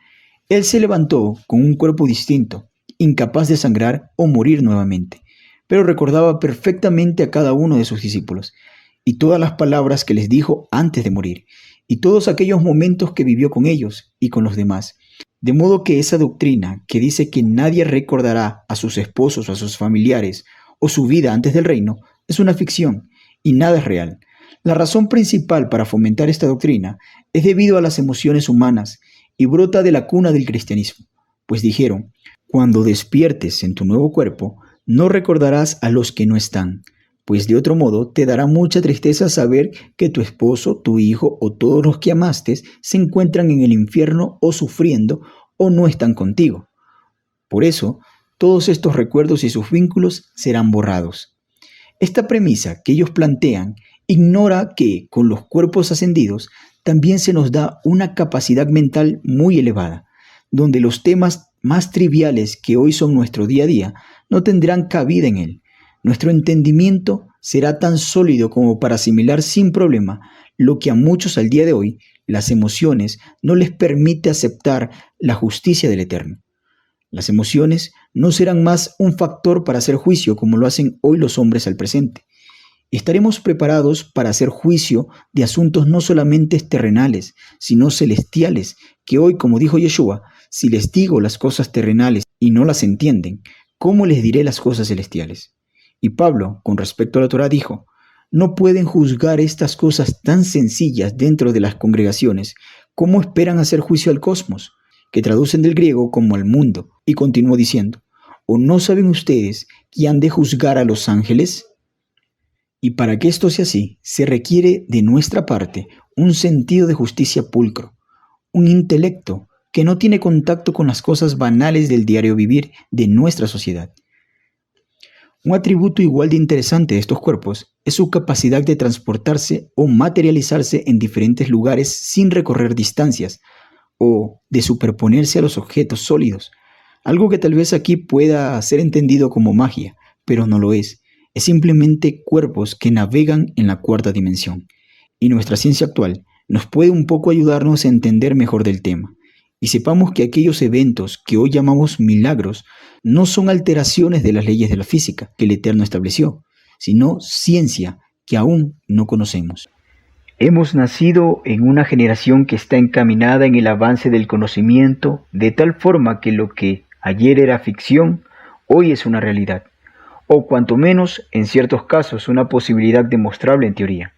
Él se levantó con un cuerpo distinto, incapaz de sangrar o morir nuevamente, pero recordaba perfectamente a cada uno de sus discípulos y todas las palabras que les dijo antes de morir, y todos aquellos momentos que vivió con ellos y con los demás. De modo que esa doctrina que dice que nadie recordará a sus esposos o a sus familiares o su vida antes del reino es una ficción y nada es real. La razón principal para fomentar esta doctrina es debido a las emociones humanas y brota de la cuna del cristianismo, pues dijeron: cuando despiertes en tu nuevo cuerpo, no recordarás a los que no están, pues de otro modo te dará mucha tristeza saber que tu esposo, tu hijo o todos los que amaste se encuentran en el infierno o sufriendo o no están contigo. Por eso, todos estos recuerdos y sus vínculos serán borrados. Esta premisa que ellos plantean ignora que con los cuerpos ascendidos también se nos da una capacidad mental muy elevada, donde los temas más triviales que hoy son nuestro día a día no tendrán cabida en él. Nuestro entendimiento será tan sólido como para asimilar sin problema lo que a muchos al día de hoy las emociones no les permite aceptar la justicia del Eterno. Las emociones no serán más un factor para hacer juicio como lo hacen hoy los hombres al presente. Estaremos preparados para hacer juicio de asuntos no solamente terrenales, sino celestiales, que hoy, como dijo Yeshua, si les digo las cosas terrenales y no las entienden, ¿cómo les diré las cosas celestiales? Y Pablo, con respecto a la Torá, dijo: no pueden juzgar estas cosas tan sencillas dentro de las congregaciones, ¿cómo esperan hacer juicio al cosmos? Que traducen del griego como al mundo. Y continuó diciendo, ¿o no saben ustedes que han de juzgar a los ángeles? Y para que esto sea así, se requiere de nuestra parte un sentido de justicia pulcro, un intelecto que no tiene contacto con las cosas banales del diario vivir de nuestra sociedad. Un atributo igual de interesante de estos cuerpos es su capacidad de transportarse o materializarse en diferentes lugares sin recorrer distancias, o de superponerse a los objetos sólidos, algo que tal vez aquí pueda ser entendido como magia, pero no lo es. Es simplemente cuerpos que navegan en la cuarta dimensión. Y nuestra ciencia actual nos puede un poco ayudarnos a entender mejor del tema. Y sepamos que aquellos eventos que hoy llamamos milagros no son alteraciones de las leyes de la física que el Eterno estableció, sino ciencia que aún no conocemos. Hemos nacido en una generación que está encaminada en el avance del conocimiento, de tal forma que lo que ayer era ficción, hoy es una realidad, o cuanto menos, en ciertos casos, una posibilidad demostrable en teoría.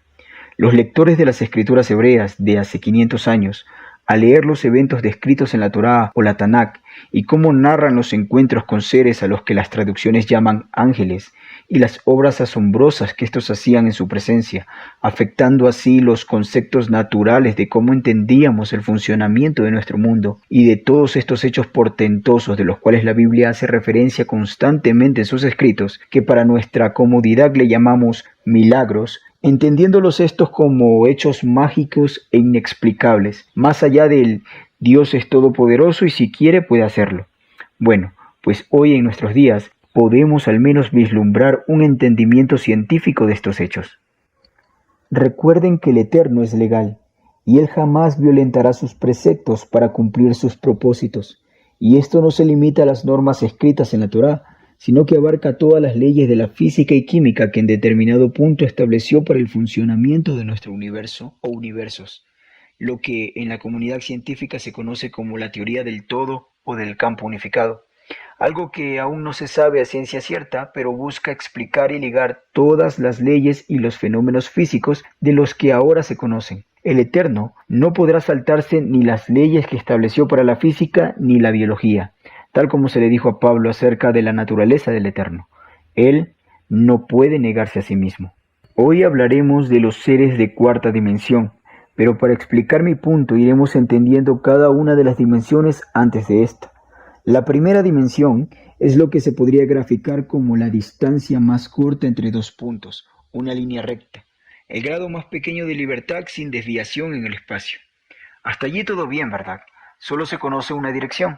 Los lectores de las escrituras hebreas de hace 500 años, al leer los eventos descritos en la Torá o la Tanakh y cómo narran los encuentros con seres a los que las traducciones llaman ángeles, y las obras asombrosas que estos hacían en su presencia, afectando así los conceptos naturales de cómo entendíamos el funcionamiento de nuestro mundo y de todos estos hechos portentosos de los cuales la Biblia hace referencia constantemente en sus escritos, que para nuestra comodidad le llamamos milagros, entendiéndolos estos como hechos mágicos e inexplicables, más allá del Dios es todopoderoso y si quiere puede hacerlo. Bueno, pues hoy en nuestros días podemos al menos vislumbrar un entendimiento científico de estos hechos. Recuerden que el Eterno es legal, y Él jamás violentará sus preceptos para cumplir sus propósitos, y esto no se limita a las normas escritas en la Torá, sino que abarca todas las leyes de la física y química que en determinado punto estableció para el funcionamiento de nuestro universo o universos, lo que en la comunidad científica se conoce como la teoría del todo o del campo unificado. Algo que aún no se sabe a ciencia cierta, pero busca explicar y ligar todas las leyes y los fenómenos físicos de los que ahora se conocen. El Eterno no podrá saltarse ni las leyes que estableció para la física ni la biología, tal como se le dijo a Pablo acerca de la naturaleza del Eterno. Él no puede negarse a sí mismo. Hoy hablaremos de los seres de cuarta dimensión, pero para explicar mi punto iremos entendiendo cada una de las dimensiones antes de esta. La primera dimensión es lo que se podría graficar como la distancia más corta entre dos puntos, una línea recta, el grado más pequeño de libertad sin desviación en el espacio. Hasta allí todo bien, ¿verdad? Solo se conoce una dirección,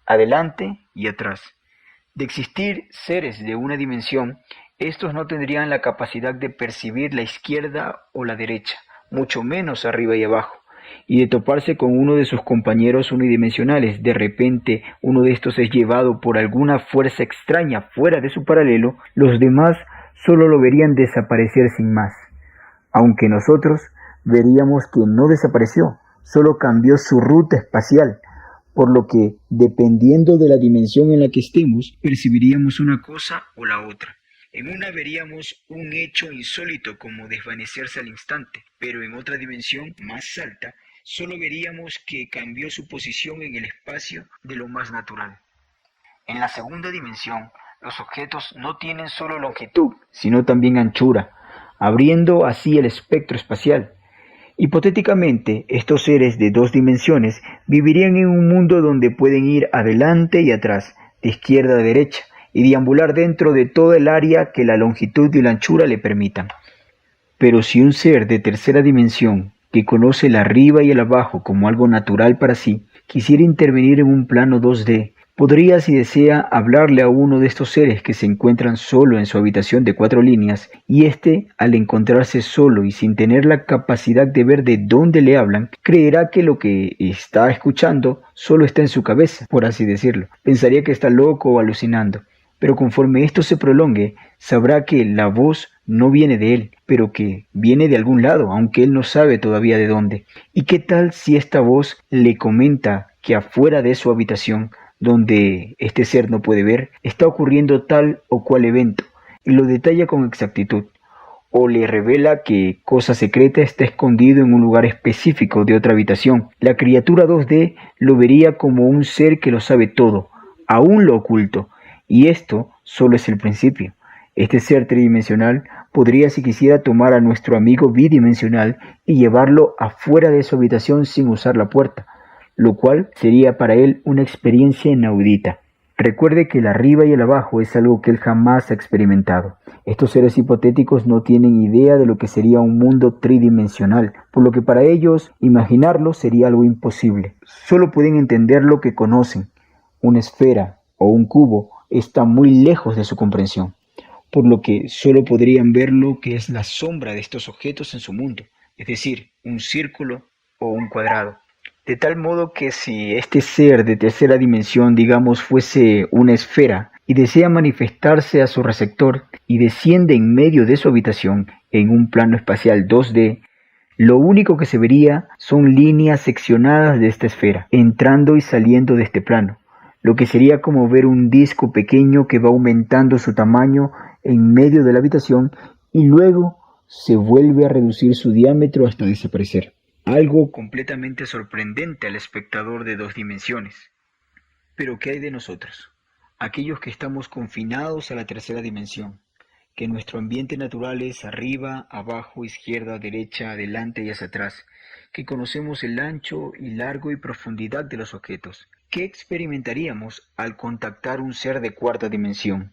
adelante y atrás. De existir seres de una dimensión, estos no tendrían la capacidad de percibir la izquierda o la derecha, mucho menos arriba y abajo, y de toparse con uno de sus compañeros unidimensionales. De repente uno de estos es llevado por alguna fuerza extraña fuera de su paralelo, los demás solo lo verían desaparecer sin más, aunque nosotros veríamos que no desapareció, solo cambió su ruta espacial, por lo que, dependiendo de la dimensión en la que estemos, percibiríamos una cosa o la otra. En una veríamos un hecho insólito como desvanecerse al instante, pero en otra dimensión más alta solo veríamos que cambió su posición en el espacio de lo más natural. En la segunda dimensión, los objetos no tienen solo longitud, sino también anchura, abriendo así el espectro espacial. Hipotéticamente, estos seres de dos dimensiones vivirían en un mundo donde pueden ir adelante y atrás, de izquierda a derecha, y deambular dentro de toda el área que la longitud y la anchura le permitan. Pero si un ser de tercera dimensión, que conoce el arriba y el abajo como algo natural para sí, quisiera intervenir en un plano 2D, podría, si desea, hablarle a uno de estos seres que se encuentran solo en su habitación de 4 líneas, y éste, al encontrarse solo y sin tener la capacidad de ver de dónde le hablan, creerá que lo que está escuchando solo está en su cabeza, por así decirlo. Pensaría que está loco o alucinando. Pero conforme esto se prolongue, sabrá que la voz no viene de él, pero que viene de algún lado, aunque él no sabe todavía de dónde. ¿Y qué tal si esta voz le comenta que afuera de su habitación, donde este ser no puede ver, está ocurriendo tal o cual evento, y lo detalla con exactitud? o le revela que cosa secreta está escondido en un lugar específico de otra habitación. La criatura 2D lo vería como un ser que lo sabe todo, aún lo oculto, y esto solo es el principio. Este ser tridimensional podría, si quisiera, tomar a nuestro amigo bidimensional y llevarlo afuera de su habitación sin usar la puerta, lo cual sería para él una experiencia inaudita. Recuerde que el arriba y el abajo es algo que él jamás ha experimentado. Estos seres hipotéticos no tienen idea de lo que sería un mundo tridimensional, por lo que para ellos imaginarlo sería algo imposible. Solo pueden entender lo que conocen. Una esfera o un cubo está muy lejos de su comprensión, por lo que solo podrían ver lo que es la sombra de estos objetos en su mundo, es decir, un círculo o un cuadrado. De tal modo que si este ser de tercera dimensión, digamos, fuese una esfera y desea manifestarse a su receptor y desciende en medio de su habitación en un plano espacial 2D, lo único que se vería son líneas seccionadas de esta esfera, entrando y saliendo de este plano, lo que sería como ver un disco pequeño que va aumentando su tamaño en medio de la habitación y luego se vuelve a reducir su diámetro hasta desaparecer. Algo completamente sorprendente al espectador de dos dimensiones. Pero ¿qué hay de nosotros? Aquellos que estamos confinados a la tercera dimensión, que nuestro ambiente natural es arriba, abajo, izquierda, derecha, adelante y hacia atrás, que conocemos el ancho y largo y profundidad de los objetos. ¿Qué experimentaríamos al contactar un ser de cuarta dimensión?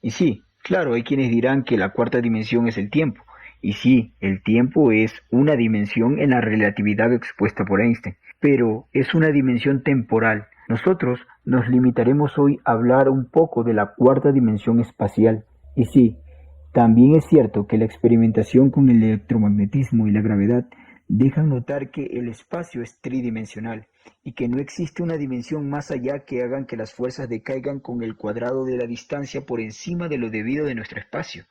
Y sí, claro, hay quienes dirán que la cuarta dimensión es el tiempo. Y sí, el tiempo es una dimensión en la relatividad expuesta por Einstein, pero es una dimensión temporal. Nosotros nos limitaremos hoy a hablar un poco de la cuarta dimensión espacial. Y sí, también es cierto que la experimentación con el electromagnetismo y la gravedad dejan notar que el espacio es tridimensional y que no existe una dimensión más allá que hagan que las fuerzas decaigan con el cuadrado de la distancia por encima de lo debido de nuestro espacio.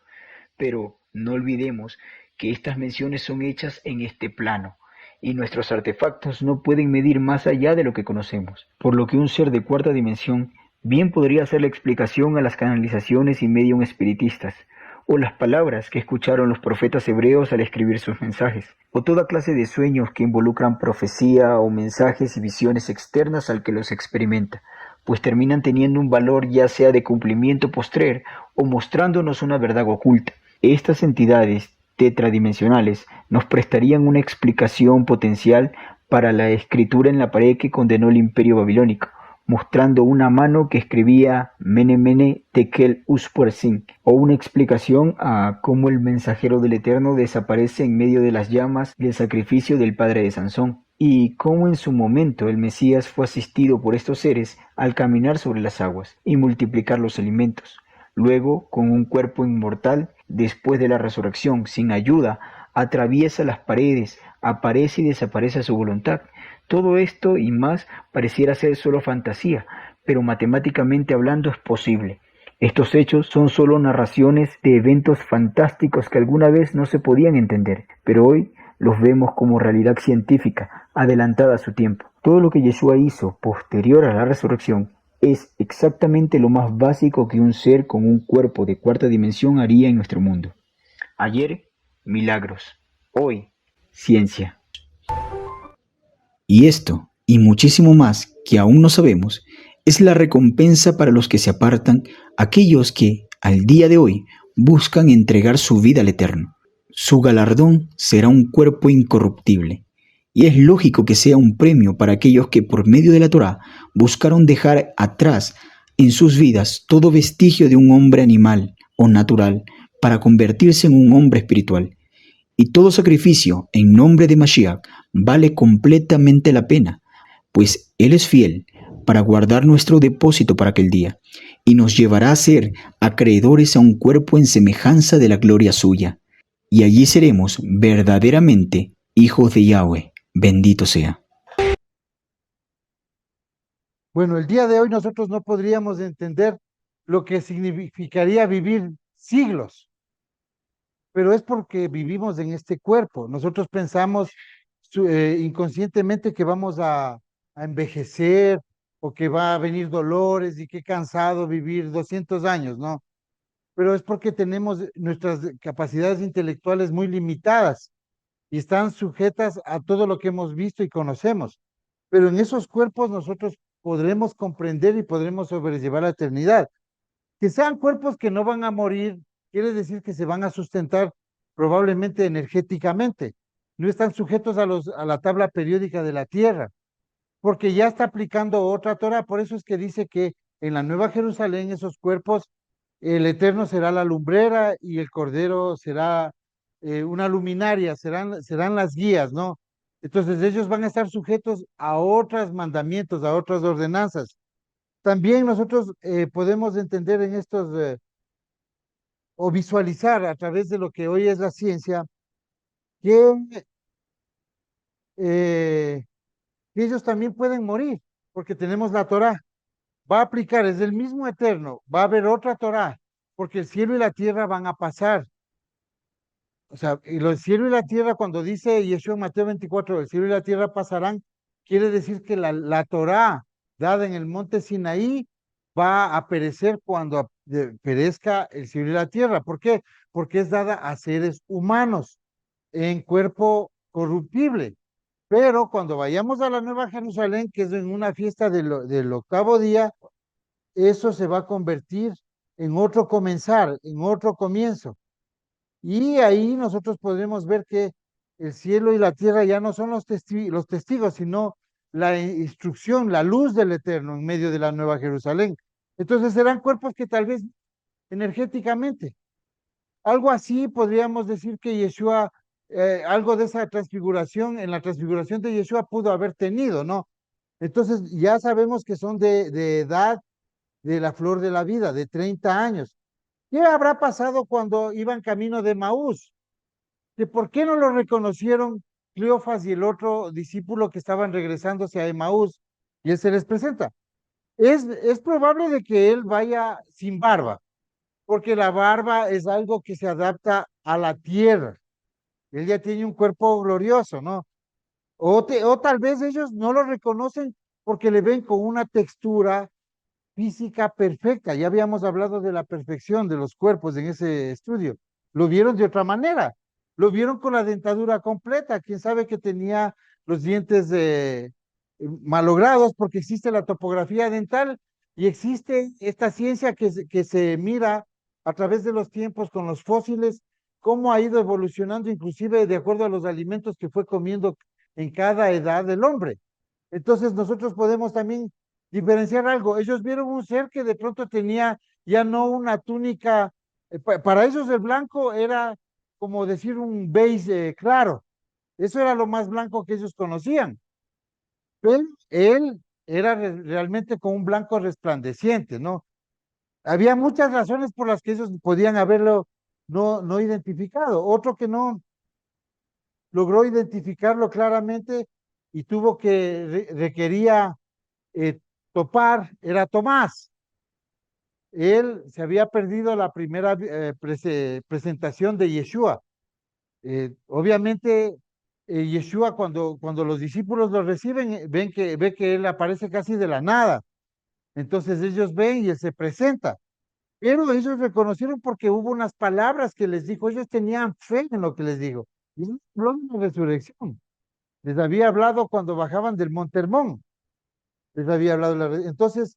Pero no olvidemos que estas menciones son hechas en este plano, y nuestros artefactos no pueden medir más allá de lo que conocemos, por lo que un ser de cuarta dimensión bien podría ser la explicación a las canalizaciones y medium espiritistas, o las palabras que escucharon los profetas hebreos al escribir sus mensajes, o toda clase de sueños que involucran profecía o mensajes y visiones externas al que los experimenta, pues terminan teniendo un valor ya sea de cumplimiento postrer o mostrándonos una verdad oculta. Estas entidades tetradimensionales nos prestarían una explicación potencial para la escritura en la pared que condenó el imperio babilónico, mostrando una mano que escribía Mene Mene Tekel Usporsin, o una explicación a cómo el mensajero del Eterno desaparece en medio de las llamas del sacrificio del padre de Sansón, y cómo en su momento el Mesías fue asistido por estos seres al caminar sobre las aguas y multiplicar los alimentos. Luego, con un cuerpo inmortal, después de la resurrección, sin ayuda, atraviesa las paredes, aparece y desaparece a su voluntad. Todo esto y más pareciera ser solo fantasía, pero matemáticamente hablando es posible. Estos hechos son solo narraciones de eventos fantásticos que alguna vez no se podían entender, pero hoy los vemos como realidad científica, adelantada a su tiempo. Todo lo que Yeshua hizo posterior a la resurrección es exactamente lo más básico que un ser con un cuerpo de cuarta dimensión haría en nuestro mundo. Ayer, milagros. Hoy, ciencia. Y esto, y muchísimo más que aún no sabemos, es la recompensa para los que se apartan, aquellos que, al día de hoy, buscan entregar su vida al Eterno. Su galardón será un cuerpo incorruptible, y es lógico que sea un premio para aquellos que por medio de la Torá buscaron dejar atrás en sus vidas todo vestigio de un hombre animal o natural para convertirse en un hombre espiritual. Y todo sacrificio en nombre de Mashiach vale completamente la pena, pues Él es fiel para guardar nuestro depósito para aquel día, y nos llevará a ser acreedores a un cuerpo en semejanza de la gloria suya. Y allí seremos verdaderamente hijos de Yahweh. Bendito sea. Bueno, el día de hoy nosotros no podríamos entender lo que significaría vivir siglos, pero es porque vivimos en este cuerpo. Nosotros pensamos inconscientemente que vamos a envejecer o que va a venir dolores y qué cansado vivir 200 años, ¿no? pero es porque tenemos nuestras capacidades intelectuales muy limitadas y están sujetas a todo lo que hemos visto y conocemos. Pero en esos cuerpos nosotros podremos comprender y podremos sobrellevar la eternidad. Que sean cuerpos que no van a morir, quiere decir que se van a sustentar probablemente energéticamente. No están sujetos a la tabla periódica de la Tierra, porque ya está aplicando otra Torah. Por eso es que dice que en la Nueva Jerusalén esos cuerpos, el Eterno será la lumbrera y el Cordero será una luminaria, serán las guías, ¿no? Entonces ellos van a estar sujetos a otros mandamientos, a otras ordenanzas. También nosotros podemos entender en estos, o visualizar a través de lo que hoy es la ciencia, que, eh, que ellos también pueden morir, porque tenemos la Torá. Va a aplicar, es el mismo Eterno, va a haber otra Torá, porque el cielo y la tierra van a pasar. O sea, y el cielo y la tierra, cuando dice Yeshua en Mateo 24, el cielo y la tierra pasarán, quiere decir que la Torá dada en el monte Sinaí va a perecer cuando perezca el cielo y la tierra. ¿Por qué? Porque es dada a seres humanos en cuerpo corruptible. Pero cuando vayamos a la Nueva Jerusalén, que es en una fiesta del octavo día, eso se va a convertir en otro comenzar, en otro comienzo. Y ahí nosotros podremos ver que el cielo y la tierra ya no son los testigos, sino la instrucción, la luz del Eterno en medio de la Nueva Jerusalén. Entonces serán cuerpos que tal vez energéticamente, algo así podríamos decir que Yeshua, algo de esa transfiguración, en la transfiguración de Yeshua pudo haber tenido, ¿no? Entonces ya sabemos que son de edad de la flor de la vida, de 30 años. ¿Qué habrá pasado cuando iban camino de Maús? ¿Que por qué no lo reconocieron Cleofas y el otro discípulo que estaban regresándose a Emaús? Y él se les presenta. Es probable de que él vaya sin barba, porque la barba es algo que se adapta a la tierra. Él ya tiene un cuerpo glorioso, ¿no? O tal vez ellos no lo reconocen porque le ven con una textura física perfecta. Ya habíamos hablado de la perfección de los cuerpos en ese estudio. Lo vieron de otra manera. Lo vieron con la dentadura completa. Quién sabe que tenía los dientes malogrados porque existe la topografía dental y existe esta ciencia que se mira a través de los tiempos con los fósiles, cómo ha ido evolucionando inclusive de acuerdo a los alimentos que fue comiendo en cada edad del hombre. Entonces nosotros podemos también diferenciar algo. Ellos vieron un ser que de pronto tenía ya no una túnica, para ellos el blanco era como decir un beige claro. Eso era lo más blanco que ellos conocían. Pero él era realmente como un blanco resplandeciente, ¿no? Había muchas razones por las que ellos podían haberlo no identificado. Otro que no logró identificarlo claramente y tuvo que requería eh, topar era Tomás. Él se había perdido la primera presentación de Yeshua. Obviamente, Yeshua, cuando los discípulos lo reciben, ve que él aparece casi de la nada. Entonces ellos ven y él se presenta. Pero ellos reconocieron porque hubo unas palabras que les dijo. Ellos tenían fe en lo que les dijo. Y él habló de la resurrección. Les había hablado cuando bajaban del Monte Hermón. Les había hablado. Entonces,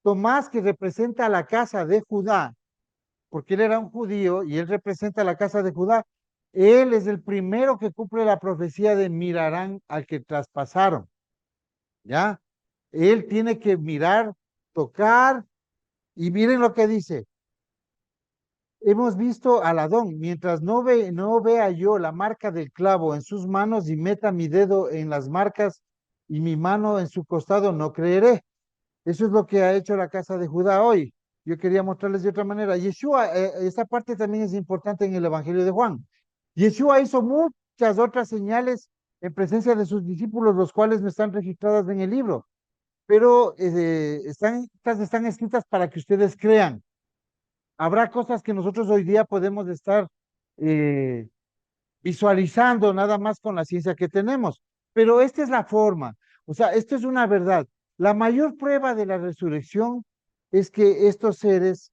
Tomás, que representa a la casa de Judá, porque él era un judío y él representa a la casa de Judá, él es el primero que cumple la profecía de mirarán al que traspasaron, ¿ya? Él tiene que mirar, tocar, y miren lo que dice. Hemos visto al Adón, mientras no vea yo la marca del clavo en sus manos y meta mi dedo en las marcas y mi mano en su costado, no creeré. Eso es lo que ha hecho la casa de Judá hoy. Yo quería mostrarles de otra manera. Yeshua, esta parte también es importante en el Evangelio de Juan. Yeshua hizo muchas otras señales en presencia de sus discípulos, los cuales no están registradas en el libro, pero estas están escritas para que ustedes crean. Habrá cosas que nosotros hoy día podemos estar eh, visualizando nada más con la ciencia que tenemos, pero esta es la forma, o sea, esto es una verdad. La mayor prueba de la resurrección es que estos seres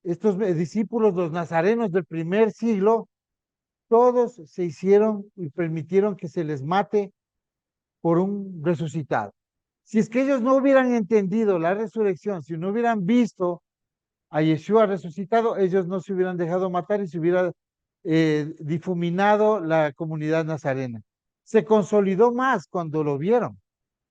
estos discípulos, los nazarenos del primer siglo, todos se hicieron y permitieron que se les mate por un resucitado. Si es que ellos no hubieran entendido la resurrección, si no hubieran visto a Yeshua resucitado, ellos no se hubieran dejado matar y se hubiera difuminado la comunidad nazarena. Se consolidó más cuando lo vieron.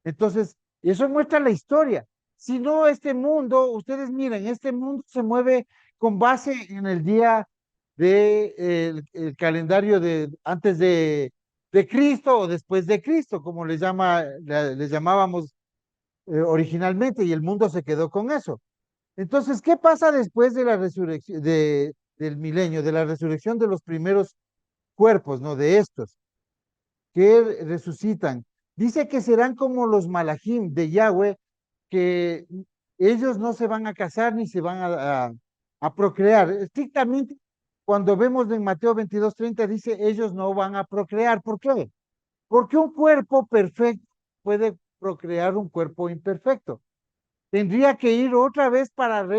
Entonces, eso muestra la historia. Si no, este mundo, ustedes miren, este mundo se mueve con base en el día de el calendario de antes de Cristo o después de Cristo, como les llamábamos originalmente, y el mundo se quedó con eso. Entonces, ¿qué pasa después de la resurrección del milenio, de la resurrección de los primeros cuerpos, ¿no? De estos que resucitan. Dice que serán como los malajim de Yahweh, que ellos no se van a casar ni se van a procrear. Estrictamente, cuando vemos en Mateo 22:30, dice, ellos no van a procrear. ¿Por qué? Porque un cuerpo perfecto puede procrear un cuerpo imperfecto. Tendría que ir otra vez para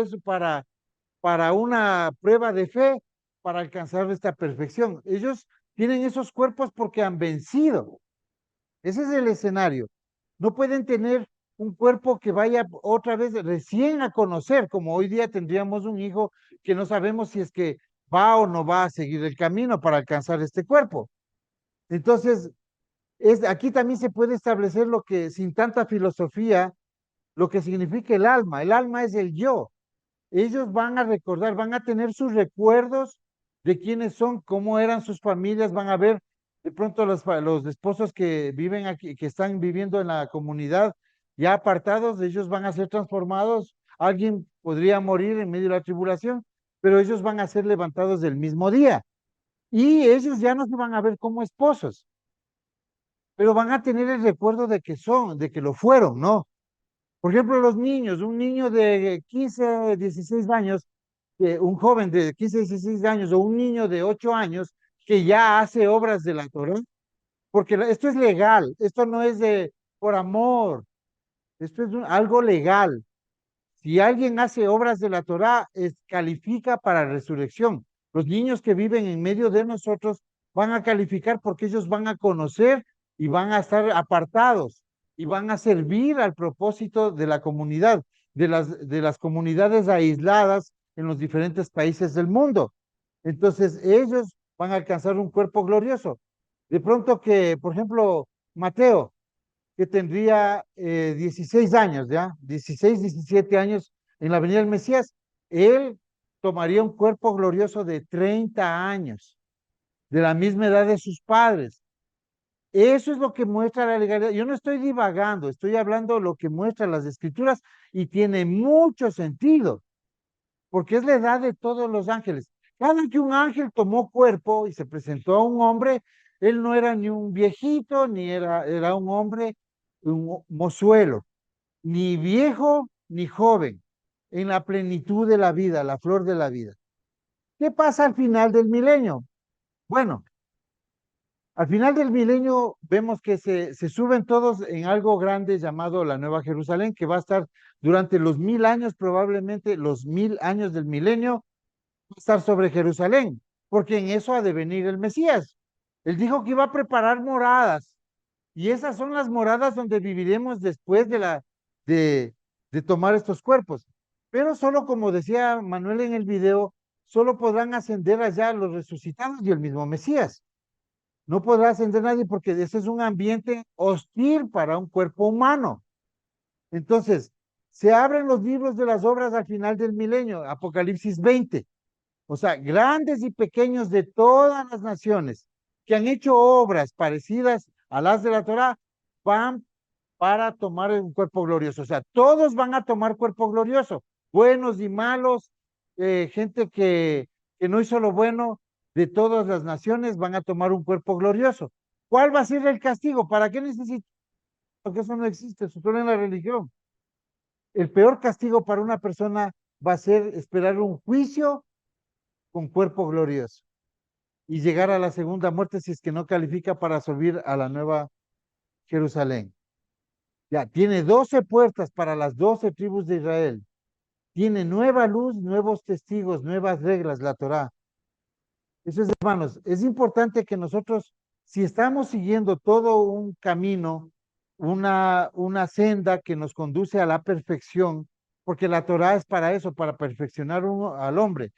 una prueba de fe para alcanzar esta perfección. Ellos tienen esos cuerpos porque han vencido. Ese es el escenario. No pueden tener un cuerpo que vaya otra vez recién a conocer, como hoy día tendríamos un hijo que no sabemos si es que va o no va a seguir el camino para alcanzar este cuerpo. Entonces, aquí también se puede establecer lo que, sin tanta filosofía, lo que significa el alma. El alma es el yo. Ellos van a recordar, van a tener sus recuerdos de quiénes son, cómo eran sus familias, van a ver de pronto los esposos que viven aquí, que están viviendo en la comunidad, ya apartados, ellos van a ser transformados. Alguien podría morir en medio de la tribulación, pero ellos van a ser levantados del mismo día. Y ellos ya no se van a ver como esposos, pero van a tener el recuerdo de que son, de que lo fueron, ¿no? Por ejemplo, los niños, un niño de 15, 16 años, un joven de 15, 16 años o un niño de 8 años que ya hace obras de la Torah, porque esto es legal, esto no es de por amor, esto es algo legal. Si alguien hace obras de la Torah, califica para resurrección. Los niños que viven en medio de nosotros van a calificar porque ellos van a conocer y van a estar apartados y van a servir al propósito de la comunidad, de las comunidades aisladas en los diferentes países del mundo. Entonces, ellos van a alcanzar un cuerpo glorioso. De pronto que, por ejemplo, Mateo, que tendría 16 años, ¿ya? 16, 17 años en la venida del Mesías, él tomaría un cuerpo glorioso de 30 años, de la misma edad de sus padres. Eso es lo que muestra la legalidad. Yo no estoy divagando, estoy hablando lo que muestran las escrituras y tiene mucho sentido, porque es la edad de todos los ángeles. Cada que un ángel tomó cuerpo y se presentó a un hombre, él no era ni un viejito, ni era un hombre, un mozuelo, ni viejo ni joven, en la plenitud de la vida, la flor de la vida. ¿Qué pasa al final del milenio? Bueno, al final del milenio vemos que se suben todos en algo grande llamado la Nueva Jerusalén, que va a estar durante los 1000 años, probablemente los 1000 años del milenio, va a estar sobre Jerusalén, porque en eso ha de venir el Mesías. Él dijo que iba a preparar moradas, y esas son las moradas donde viviremos después de, de tomar estos cuerpos. Pero solo, como decía Manuel en el video, solo podrán ascender allá los resucitados y el mismo Mesías. No podrá ascender nadie porque ese es un ambiente hostil para un cuerpo humano. Entonces, se abren los libros de las obras al final del milenio, Apocalipsis 20. O sea, grandes y pequeños de todas las naciones que han hecho obras parecidas a las de la Torá, van para tomar un cuerpo glorioso. O sea, todos van a tomar cuerpo glorioso, buenos y malos, gente que no hizo lo bueno de todas las naciones van a tomar un cuerpo glorioso. ¿Cuál va a ser el castigo? ¿Para qué necesito? Porque eso no existe, eso solo en la religión. El peor castigo para una persona va a ser esperar un juicio con cuerpo glorioso y llegar a la segunda muerte si es que no califica para subir a la nueva Jerusalén. Ya, tiene 12 puertas para las 12 tribus de Israel. tiene nueva luz, nuevos testigos, nuevas reglas, la Torá. Eso es, hermanos, es importante que nosotros, si estamos siguiendo todo un camino, una senda que nos conduce a la perfección, porque la Torá es para eso, para perfeccionar al hombre.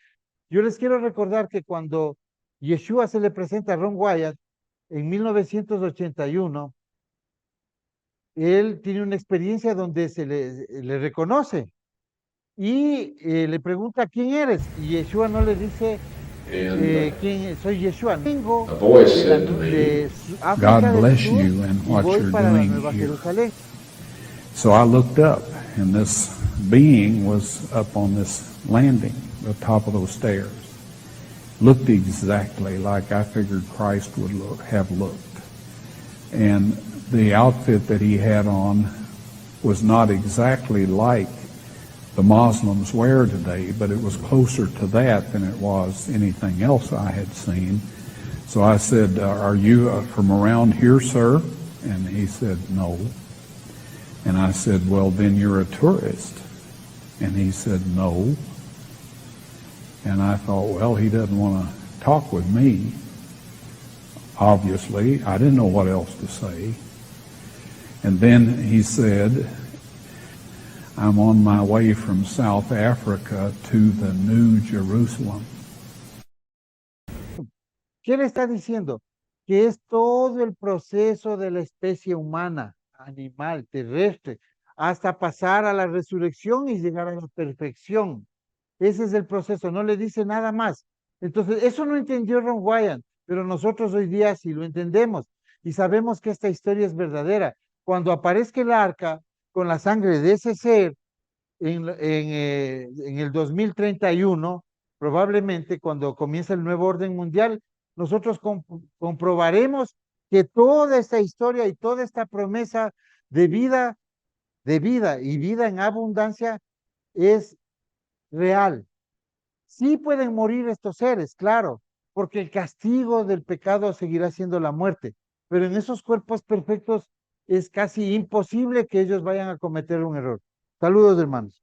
Yo les quiero recordar que cuando Yeshua se le presenta a Ron Wyatt en 1981, él tiene una experiencia donde le reconoce y le pregunta quién eres, y Yeshua no le dice quién soy. Yeshua, vengo a voice de, said to me, de God África del bless Sur you and y what voy you're para la doing Nueva here. Jerusalén. So I looked up, and this being was up on this landing, the top of those stairs. Looked exactly like I figured Christ would have looked. And the outfit that he had on was not exactly like the Muslims wear today, but it was closer to that than it was anything else I had seen. So I said, are you from around here, sir? And he said, no. And I said, well, then you're a tourist. And he said, no. And I thought, well, he doesn't want to talk with me. Obviously, I didn't know what else to say. And then he said, I'm on my way from South Africa to the New Jerusalem. ¿Qué le está diciendo? Que es todo el proceso de la especie humana, animal, terrestre, hasta pasar a la resurrección y llegar a la perfección. Ese es el proceso, no le dice nada más. Entonces, eso no entendió Ron Wyatt, pero nosotros hoy día sí lo entendemos y sabemos que esta historia es verdadera. Cuando aparezca el arca con la sangre de ese ser en el 2031, probablemente cuando comience el nuevo orden mundial, nosotros comprobaremos que toda esta historia y toda esta promesa de vida y vida en abundancia es real. Sí pueden morir estos seres, claro, porque el castigo del pecado seguirá siendo la muerte, pero en esos cuerpos perfectos es casi imposible que ellos vayan a cometer un error. Saludos, hermanos.